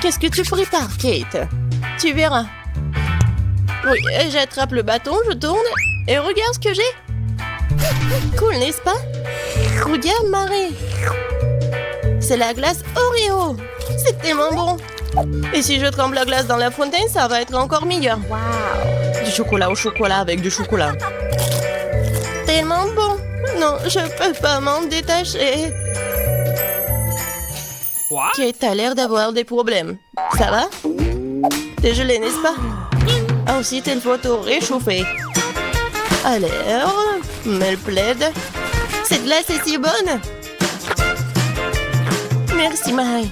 Qu'est-ce que tu prépares, Kate? Tu verras. Oui, j'attrape le bâton, je tourne et regarde ce que j'ai. Cool, n'est-ce pas? Regarde, Marie. C'est la glace Oreo. C'est tellement bon. Et si je trempe la glace dans la fontaine, ça va être encore meilleur. Wow. Du chocolat au chocolat avec du chocolat. Tellement bon. Non, je peux pas m'en détacher. What? Kate a l'air d'avoir des problèmes. Ça va? T'es gelé, n'est-ce pas? Ensuite, il faut te réchauffer. Alors, mets le plaid. Cette glace est si bonne. Merci, Marie.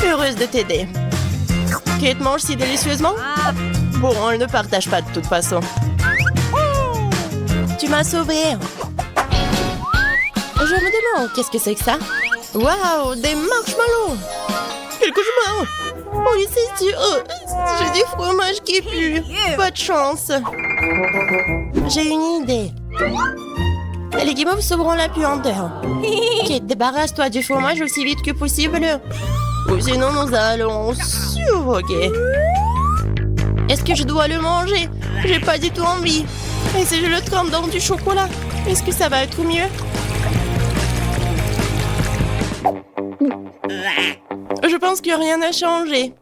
Heureuse de t'aider. Kate mange si délicieusement? Bon, elle ne partage pas de toute façon. Tu m'as sauvée. Je me demande, qu'est-ce que c'est que ça? Waouh, des marshmallows! Quel cauchemar! Oui, c'est sûr. J'ai du fromage qui pue. Pas de chance. J'ai une idée. Les guimauves sauveront la puanteur. Kate, débarrasse-toi du fromage aussi vite que possible. Ou sinon, nous allons suffoquer. Est-ce que je dois le manger? J'ai pas du tout envie. Et si je le trempe dans du chocolat, est-ce que ça va être mieux? Je pense que rien n'a changé.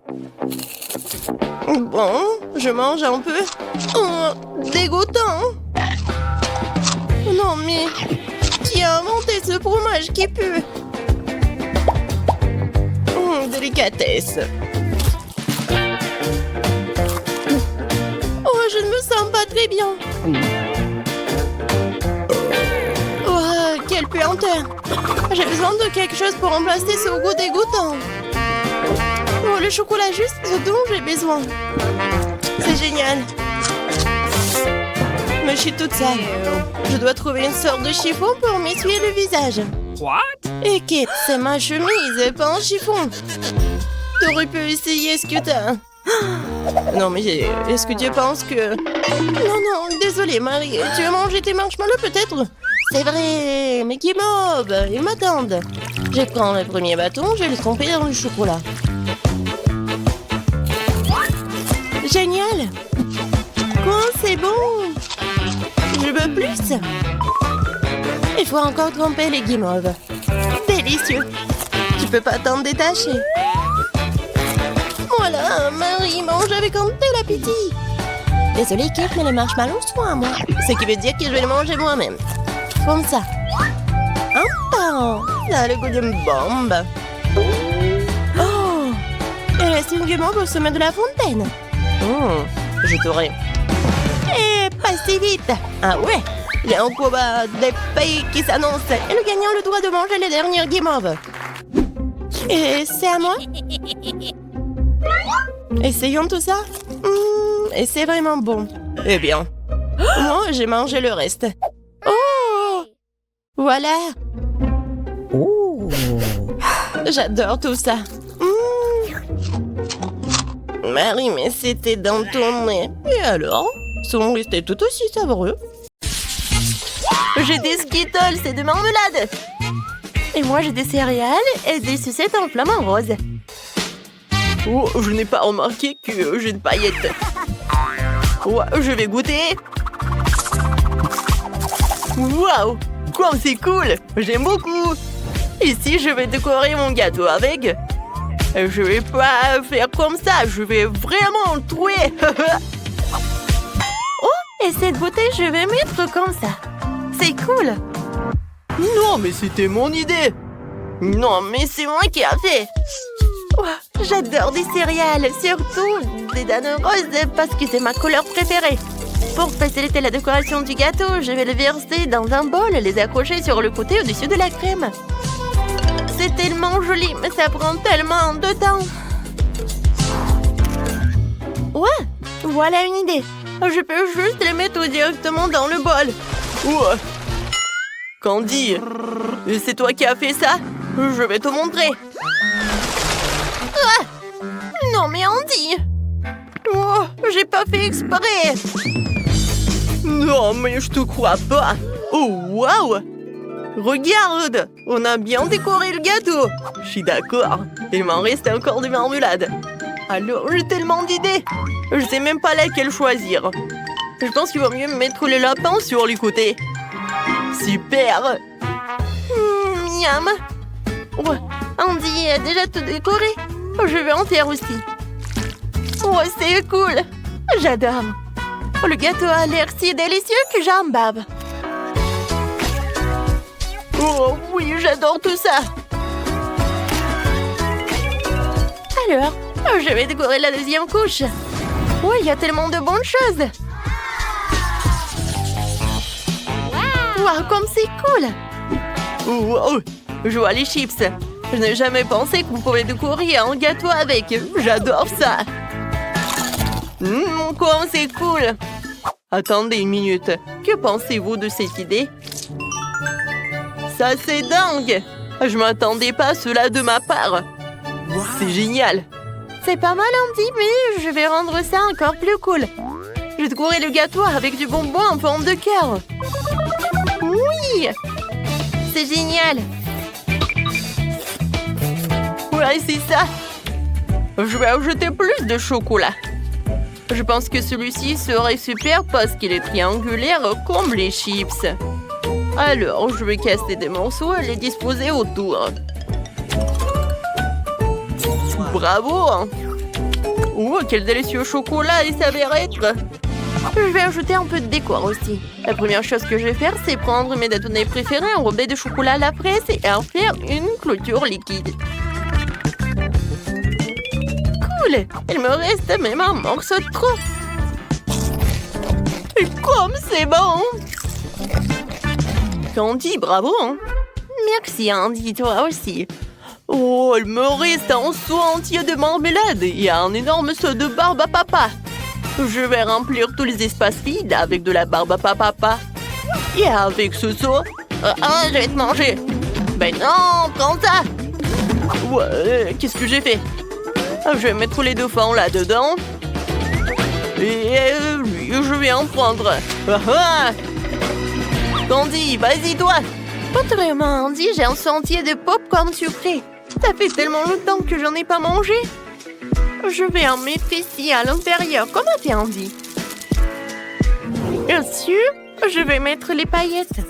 Bon, je mange un peu. Oh, dégoûtant. Non, mais qui a inventé ce fromage qui pue? Délicatesse. Oh, je ne me sens pas très bien. Oh, quelle puanteur. J'ai besoin de quelque chose pour remplacer ce goût dégoûtant. Oh, le chocolat juste ce dont j'ai besoin. C'est génial. Mais je suis toute sale. Je dois trouver une sorte de chiffon pour m'essuyer le visage. What? Et Kate, c'est ma chemise, pas un chiffon. T'aurais pu essayer ce que t'as. Non, mais est-ce que tu penses que... Non, désolée, Marie. Tu as mangé tes marshmallows, peut-être? C'est vrai, mais qui mob, ils m'attendent. Je prends le premier bâton, je vais le tremper dans le chocolat. Génial. Quoi, c'est bon. Je veux plus. Il faut encore tremper les guimauves. Délicieux. Tu peux pas t'en détacher. Voilà, Marie mange avec un tel appétit. Désolée, Kate, mais les marshmallows sont à moi. Ce qui veut dire que je vais les manger moi-même. Comme ça. Un pain. Ça a le goût d'une bombe. Oh, il reste une guimauve au sommet de la fontaine. Je t'aurai. Eh, pas si vite. Ah ouais, Il y a un combat des pays qui s'annonce et le gagnant a le droit de manger les dernières guimauves. Et c'est à moi? Essayons tout ça. Et c'est vraiment bon. Eh bien, moi j'ai mangé le reste. Oh! Voilà! Oh. J'adore tout ça. Marie, mais c'était dans ton nez. Et alors? Sont restés tout aussi savoureux. J'ai des Skittles et de marmelade. Et moi, j'ai des céréales et des sucettes en flamant rose. Oh, je n'ai pas remarqué que j'ai une paillette. Oh, je vais goûter. Waouh! Comme c'est cool! J'aime beaucoup! Ici, je vais décorer mon gâteau avec. Je vais pas faire comme ça, je vais vraiment le trouer. Oh, et cette bouteille, je vais mettre comme ça. C'est cool! Non, mais c'était mon idée. Non, mais c'est moi qui a fait. Oh, j'adore des céréales, surtout des dattes roses parce que c'est ma couleur préférée. Pour faciliter la décoration du gâteau, je vais le verser dans un bol et les accrocher sur le côté au-dessus de la crème. C'est tellement joli, mais ça prend tellement de temps. Ouais, voilà une idée. Je peux juste les mettre directement dans le bol. Ouais. Candy, c'est toi qui as fait ça? Je vais te montrer. Ah! Non mais Andy! Oh, j'ai pas fait exprès. Non, mais je te crois pas. Oh, waouh! Regarde, on a bien décoré le gâteau. Je suis d'accord. Il m'en reste encore de marmelade. Alors, j'ai tellement d'idées. Je sais même pas laquelle choisir. Je pense qu'il vaut mieux mettre le lapin sur les côtés. Super! Miam! Ouais, Andy a déjà tout décoré. Je vais en faire aussi. Ouais, c'est cool. J'adore. Le gâteau a l'air si délicieux que j'en bave. Oh oui, j'adore tout ça. Alors, je vais décorer la deuxième couche. Ouais, il y a tellement de bonnes choses. Wow, comme c'est cool. Wow, je vois les chips. Je n'ai jamais pensé que vous pouvez décorer un gâteau avec. J'adore ça. Comme c'est cool. Attendez une minute. Que pensez-vous de cette idée? Ça, c'est dingue. Je m'attendais pas à cela de ma part. C'est génial. C'est pas mal, Andy, mais je vais rendre ça encore plus cool. Je décorerai le gâteau avec du bonbon en forme de cœur. Oui! C'est génial. Ouais, c'est ça. Je vais ajouter plus de chocolat. Je pense que celui-ci serait super parce qu'il est triangulaire comme les chips. Alors, je vais casser des morceaux et les disposer autour. Bravo! Oh, quel délicieux chocolat il s'avère être! Je vais ajouter un peu de décor aussi. La première chose que je vais faire, c'est prendre mes bâtonnets préférés enrobés de chocolat à la fraise et en faire une clôture liquide. Cool! Il me reste même un morceau de trop. Et comme c'est bon! Candy, bravo! Hein? Merci Andy, toi aussi. Oh, il me reste un seau entier de marmelade et un énorme seau de barbe à papa. Je vais remplir tous les espaces vides avec de la barbe à papa. Et avec ce seau... je vais te manger. Ben non, prends ça. Ouais, qu'est-ce que j'ai fait? Je vais mettre les dauphins là-dedans. Et lui, je vais en prendre. Candy, vas-y toi. Pas vraiment, Andy, j'ai un sentier de pop-corn sucré. Ça fait tellement longtemps que j'en ai pas mangé. Je vais en mettre ici à l'intérieur. Comment fait Andy? Bien sûr, je vais mettre les paillettes.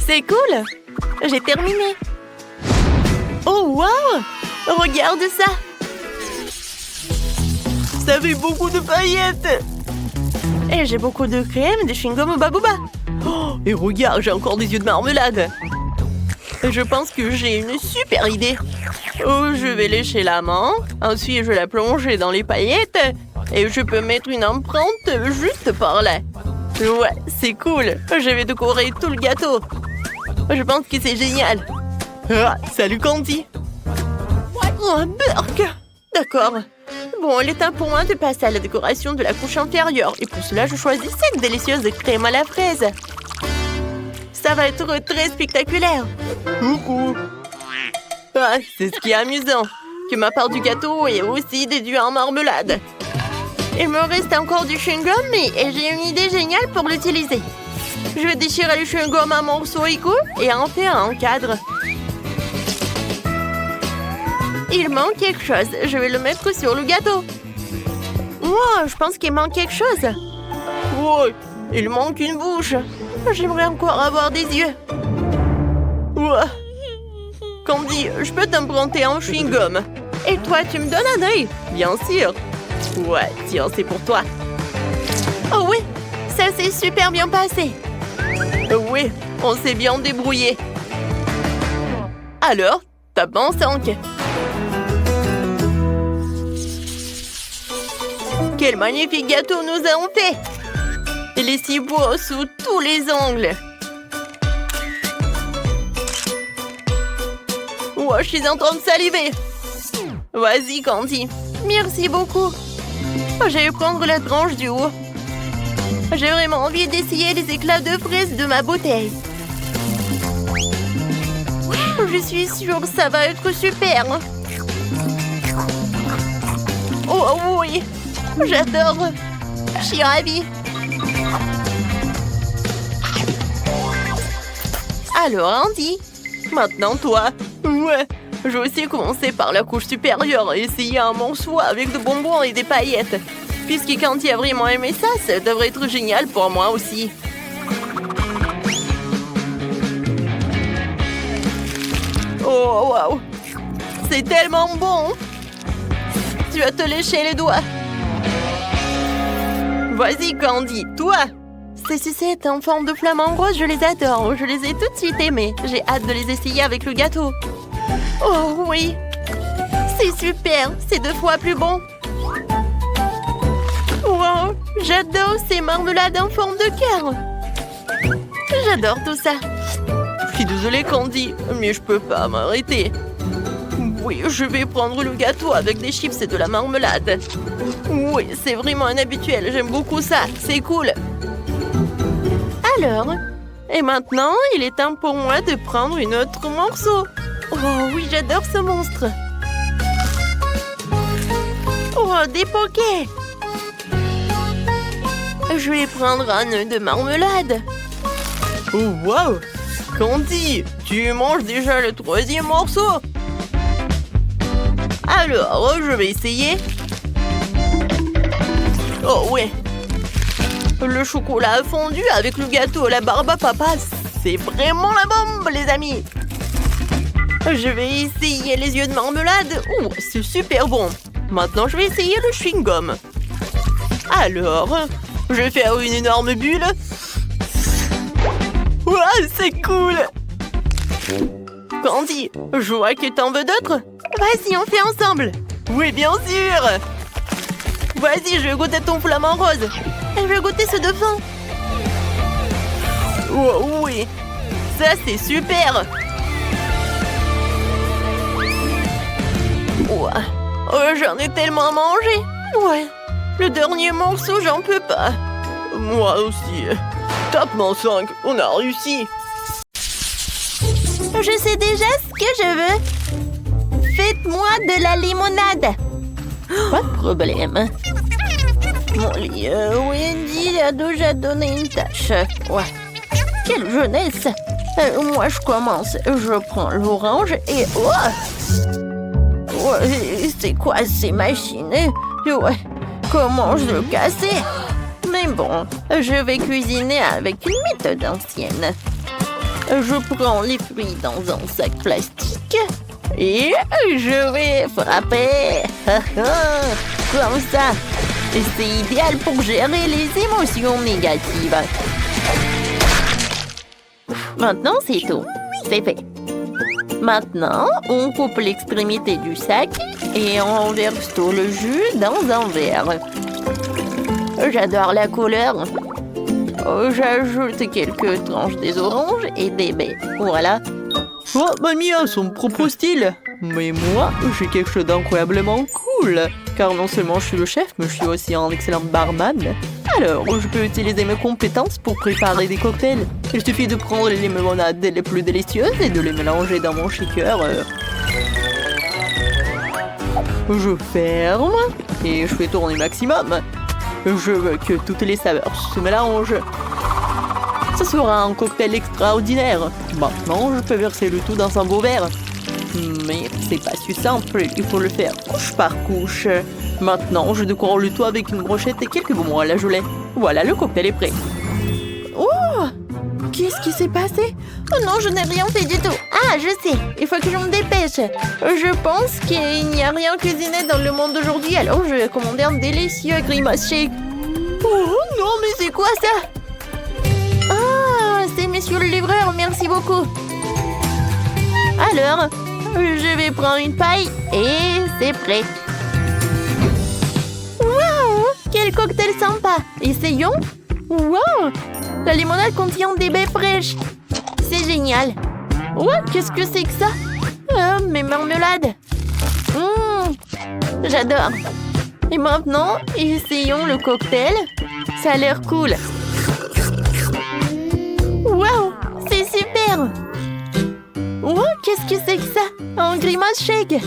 C'est cool. J'ai terminé. Oh, wow! Regarde ça. Ça fait beaucoup de paillettes. Et j'ai beaucoup de crème, de chewing-gum au babouba. Oh, et regarde, j'ai encore des yeux de marmelade. Je pense que j'ai une super idée. Oh, je vais lécher la main. Ensuite, je vais la plonger dans les paillettes. Et je peux mettre une empreinte juste par là. Ouais, c'est cool. Je vais décorer tout le gâteau. Je pense que c'est génial. Ah, salut Candy. Oh, un burk. D'accord. Bon, il est temps pour moi de passer à la décoration de la couche inférieure. Et pour cela, je choisis cette délicieuse crème à la fraise. Ça va être très spectaculaire. Coucou. Ah, c'est ce qui est amusant. Que ma part du gâteau est aussi déduite en marmelade. Il me reste encore du chewing-gum, mais j'ai une idée géniale pour l'utiliser. Je vais déchirer le chewing-gum en morceaux égaux et en faire un cadre. Il manque quelque chose. Je vais le mettre sur le gâteau. Wow, je pense qu'il manque quelque chose. Wow, il manque une bouche. J'aimerais encore avoir des yeux. Wow. Candy, je peux t'emprunter un chewing-gum. Et toi, tu me donnes un œil? Bien sûr. Ouais, tiens, c'est pour toi. Oh oui, ça s'est super bien passé. Oui, on s'est bien débrouillé. Alors, tape en 5. Quel magnifique gâteau nous avons fait! Il est si beau sous tous les angles. Oh, je suis en train de saliver. Vas-y, Candy. Merci beaucoup. Je vais prendre la tranche du haut. J'ai vraiment envie d'essayer les éclats de fraises de ma bouteille. Je suis sûre que ça va être super. Oh oui, j'adore. Je suis ravie. Alors, Andy, maintenant toi. Ouais, je vais aussi commencer par la couche supérieure et essayer un morceau avec de bonbons et des paillettes. Puisque Candy a vraiment aimé ça, ça devrait être génial pour moi aussi. Oh, waouh! C'est tellement bon! Tu vas te lécher les doigts. Vas-y, Candy, toi! Ces sucettes en forme de flamant rose, je les adore. Je les ai tout de suite aimées. J'ai hâte de les essayer avec le gâteau. Oh oui! C'est super! C'est 2 fois plus bon. Wow! J'adore ces marmelades en forme de cœur. J'adore tout ça. Je suis désolée, Candy, mais je peux pas m'arrêter. Oui, je vais prendre le gâteau avec des chips et de la marmelade. Oui, c'est vraiment un habituel. J'aime beaucoup ça. C'est cool. Alors, et maintenant, il est temps pour moi de prendre une autre morceau. Oh oui, j'adore ce monstre. Oh, des pokés. Je vais prendre un nœud de marmelade. Oh, wow! Candy, tu manges déjà le 3e morceau? Alors, je vais essayer. Oh, ouais. Le chocolat fondu avec le gâteau à la barbe à papa, c'est vraiment la bombe, les amis. Je vais essayer les yeux de marmelade. Oh, c'est super bon. Maintenant, je vais essayer le chewing-gum. Alors, je vais faire une énorme bulle. Ouah, c'est cool! Candy, je vois que t'en veux d'autres. Vas-y, on fait ensemble. Oui, bien sûr. Vas-y, je vais goûter ton flamant rose. Et je vais goûter ce devant. Oh, oui, ça c'est super. Ouah. Oh, j'en ai tellement mangé. Ouais, le dernier morceau, j'en peux pas. Moi aussi. Tapement 5, on a réussi. Je sais déjà ce que je veux. Faites-moi de la limonade. Pas de problème. Mon lit, Wendy a déjà donné une tâche. Ouais. Quelle jeunesse. Moi, je commence. Je prends l'orange et... Ouais, c'est quoi ces machines? Ouais. Comment je le casser? Mais bon, je vais cuisiner avec une méthode ancienne. Je prends les fruits dans un sac plastique et je vais frapper. Comme ça. C'est idéal pour gérer les émotions négatives. Maintenant, c'est tout. C'est fait. Maintenant, on coupe l'extrémité du sac et on verse tout le jus dans un verre. J'adore la couleur. Oh, j'ajoute quelques tranches des oranges et des baies. Voilà. Oh, mamie a son propre style. Mais moi, j'ai quelque chose d'incroyablement cool. Car non seulement je suis le chef, mais je suis aussi un excellent barman. Alors, je peux utiliser mes compétences pour préparer des cocktails. Il suffit de prendre les limonades les plus délicieuses et de les mélanger dans mon shaker. Je ferme et je fais tourner maximum. Je veux que toutes les saveurs se mélangent. Ce sera un cocktail extraordinaire. Maintenant, je peux verser le tout dans un beau verre. Mais c'est pas si simple, il faut le faire couche par couche. Maintenant, je décore le tout avec une brochette et quelques bonbons à la gelée. Voilà, le cocktail est prêt. Oh! Qu'est-ce qui s'est passé? Oh non, je n'ai rien fait du tout. Ah, je sais, il faut que je me dépêche. Je pense qu'il n'y a rien cuisiné dans le monde d'aujourd'hui, alors je vais commander un délicieux grimace shake. Oh non, mais c'est quoi ça? Ah, c'est monsieur le livreur, merci beaucoup. Alors, je vais prendre une paille et c'est prêt. Waouh, quel cocktail sympa. Essayons. Waouh, la limonade contient des baies fraîches. C'est génial. Ouais, qu'est-ce que c'est que ça? Mes marmelades. J'adore. Et maintenant, essayons le cocktail. Ça a l'air cool. Waouh, c'est super. Oh, qu'est-ce que c'est que ça? Un grimace shake.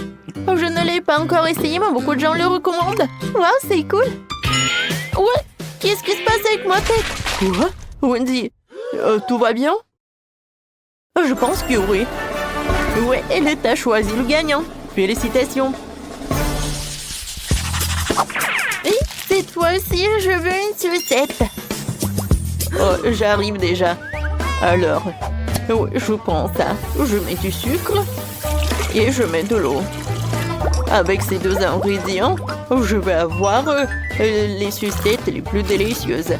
Oh, je ne l'ai pas encore essayé, mais beaucoup de gens le recommandent. Waouh, c'est cool. Ouais, qu'est-ce qui se passe avec ma tête? Quoi? Wendy, tout va bien? Je pense que oui. Ouais, et t'as choisi le gagnant. Félicitations. Et cette fois-ci, je veux une sucette. Oh, j'arrive déjà. Alors, oui, je prends ça. Je mets du sucre et je mets de l'eau. Avec ces deux ingrédients, je vais avoir les sucettes les plus délicieuses.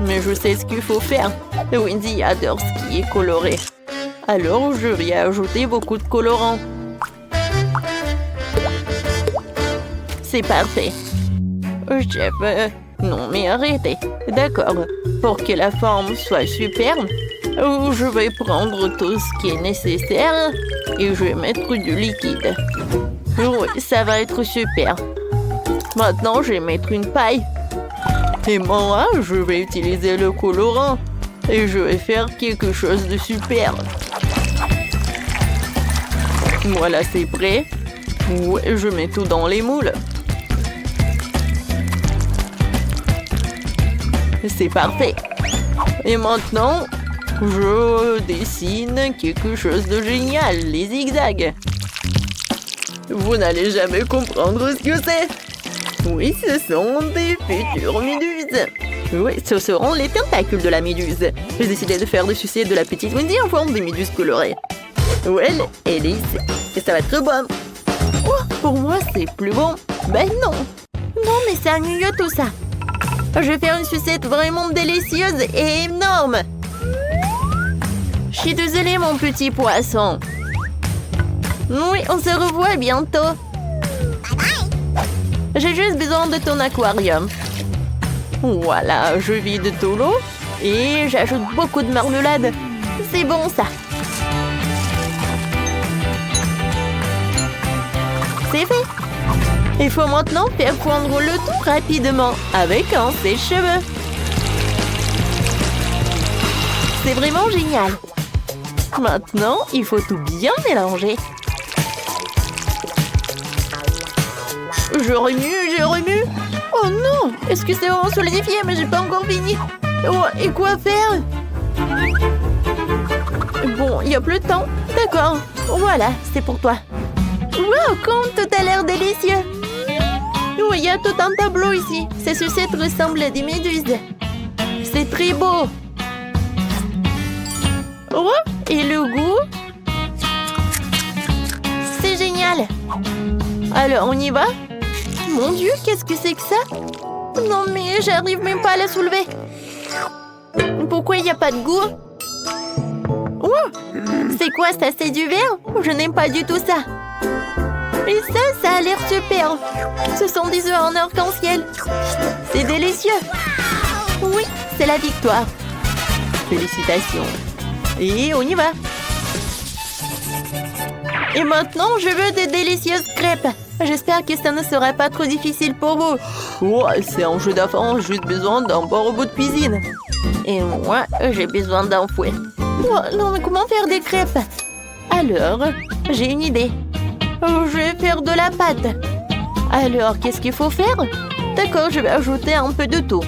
Mais je sais ce qu'il faut faire. Wendy adore ce qui est coloré. Alors, je vais ajouter beaucoup de colorants. C'est parfait. Chef, non mais arrêtez. D'accord, pour que la forme soit superbe, je vais prendre tout ce qui est nécessaire et je vais mettre du liquide. Oui, ça va être super. Maintenant, je vais mettre une paille. Et moi, je vais utiliser le colorant. Et je vais faire quelque chose de super. Voilà, c'est prêt. Ouais, je mets tout dans les moules. C'est parfait. Et maintenant, je dessine quelque chose de génial, les zigzags. Vous n'allez jamais comprendre ce que c'est. Oui, ce sont des futures méduses. Oui, ce seront les tentacules de la méduse. J'ai décidé de faire des sucettes de la petite Wendy en forme de méduse colorée. Well, elle est ici. Et ça va être bon. Oh, pour moi, c'est plus bon. Ben non. Non, mais c'est ennuyeux tout ça. Je vais faire une sucette vraiment délicieuse et énorme. Je suis désolée, mon petit poisson. Oui, on se revoit bientôt. J'ai juste besoin de ton aquarium. Voilà, je vide tout l'eau et j'ajoute beaucoup de marmelade. C'est bon, ça. C'est fait. Il faut maintenant faire fondre le tout rapidement avec un sèche-cheveux. C'est vraiment génial. Maintenant, il faut tout bien mélanger. Je remue. Oh non, est-ce que c'est vraiment solidifié, mais j'ai pas encore fini. Oh, et quoi faire? Bon, il n'y a plus de temps. D'accord, voilà, c'est pour toi. Wow, comme tout a l'air délicieux. Oh, il y a tout un tableau ici. Ces sucettes ressemblent à des méduses. C'est très beau. Oh, et le goût? C'est génial. Alors, on y va? Mon Dieu, qu'est-ce que c'est que ça? Non, mais j'arrive même pas à la soulever. Pourquoi il n'y a pas de goût? Oh, c'est quoi ça? C'est du verre? Je n'aime pas du tout ça. Et ça a l'air super. Ce sont des œufs en arc-en-ciel. C'est délicieux. Oui, c'est la victoire. Félicitations. Et on y va. Et maintenant, je veux des délicieuses crêpes. J'espère que ça ne sera pas trop difficile pour vous. Ouais, c'est un jeu d'enfant, juste besoin d'un bon robot de cuisine. Et moi, j'ai besoin d'un fouet. Oh, non, mais comment faire des crêpes? Alors, j'ai une idée. Je vais faire de la pâte. Alors, qu'est-ce qu'il faut faire? D'accord, je vais ajouter un peu de tout.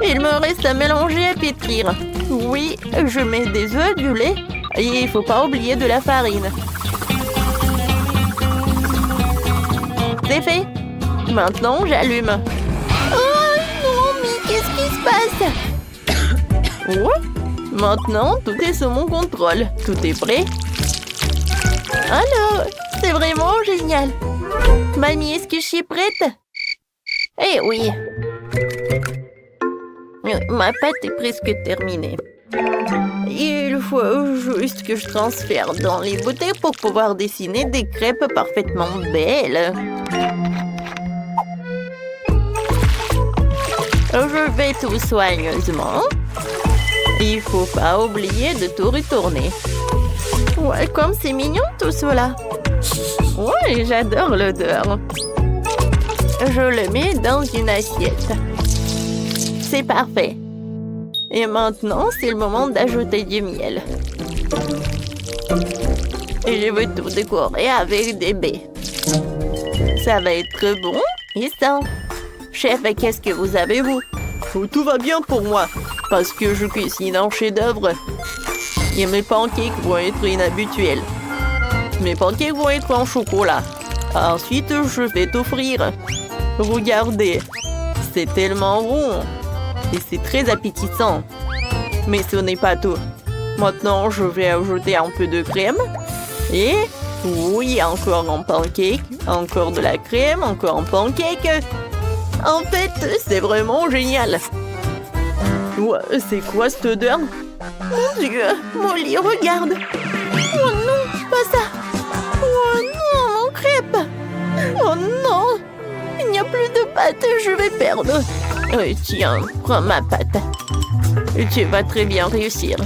Il me reste à mélanger et pétrir. Oui, je mets des œufs, du lait et il ne faut pas oublier de la farine. C'est fait. Maintenant, j'allume. Oh non, mais qu'est-ce qui se passe? Ouais. Maintenant, tout est sous mon contrôle. Tout est prêt. Alors, c'est vraiment génial. Mamie, est-ce que je suis prête? Eh oui. Ma pâte est presque terminée. Il faut juste que je transfère dans les bouteilles pour pouvoir dessiner des crêpes parfaitement belles. Je vais tout soigneusement. Il faut pas oublier de tout retourner. Ouais, comme c'est mignon tout cela. Ouais, j'adore l'odeur. Je le mets dans une assiette. C'est parfait. Et maintenant, c'est le moment d'ajouter du miel. Et je veux tout décorer avec des baies. Ça va être bon et sain. Chef, qu'est-ce que vous avez, vous? Tout va bien pour moi, parce que je cuisine un chef-d'œuvre. Et mes pancakes vont être inhabituels. Mes pancakes vont être en chocolat. Ensuite, je vais t'offrir. Regardez, c'est tellement rond. Et c'est très appétissant. Mais ce n'est pas tout. Maintenant, je vais ajouter un peu de crème. Et oui, encore un pancake. Encore de la crème, encore un pancake. En fait, c'est vraiment génial. Ouais, c'est quoi cette odeur? Mon Dieu, Molly, regarde. Oh non, pas ça. Oh non, mon crêpe. Oh non, il n'y a plus de pâte, je vais perdre. Tiens, prends ma pâte. Tu vas très bien réussir.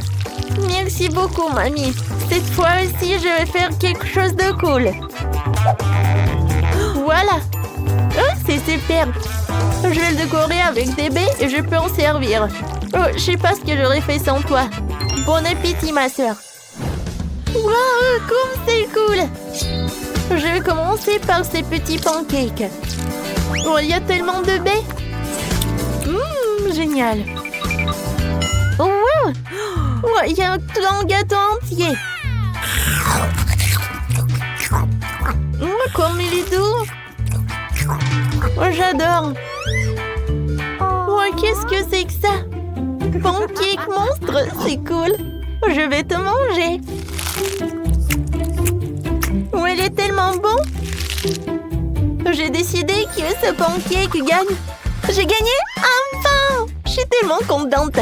Merci beaucoup, mamie. Cette fois aussi, je vais faire quelque chose de cool. Voilà. Oh, c'est super. Je vais le décorer avec des baies et je peux en servir. Oh, je sais pas ce que j'aurais fait sans toi. Bon appétit, ma sœur. Waouh, comme c'est cool. Je vais commencer par ces petits pancakes. Oh, il y a tellement de baies. Génial. Oh, wow. Oh, il y a un gâteau entier. Oh, comme il est doux. Oh, j'adore. Oh, qu'est-ce que c'est que ça? Pancake monstre, c'est cool. Je vais te manger. Oh, il est tellement bon. J'ai décidé que ce pancake gagne. J'ai gagné? Enfin! Je suis tellement contente.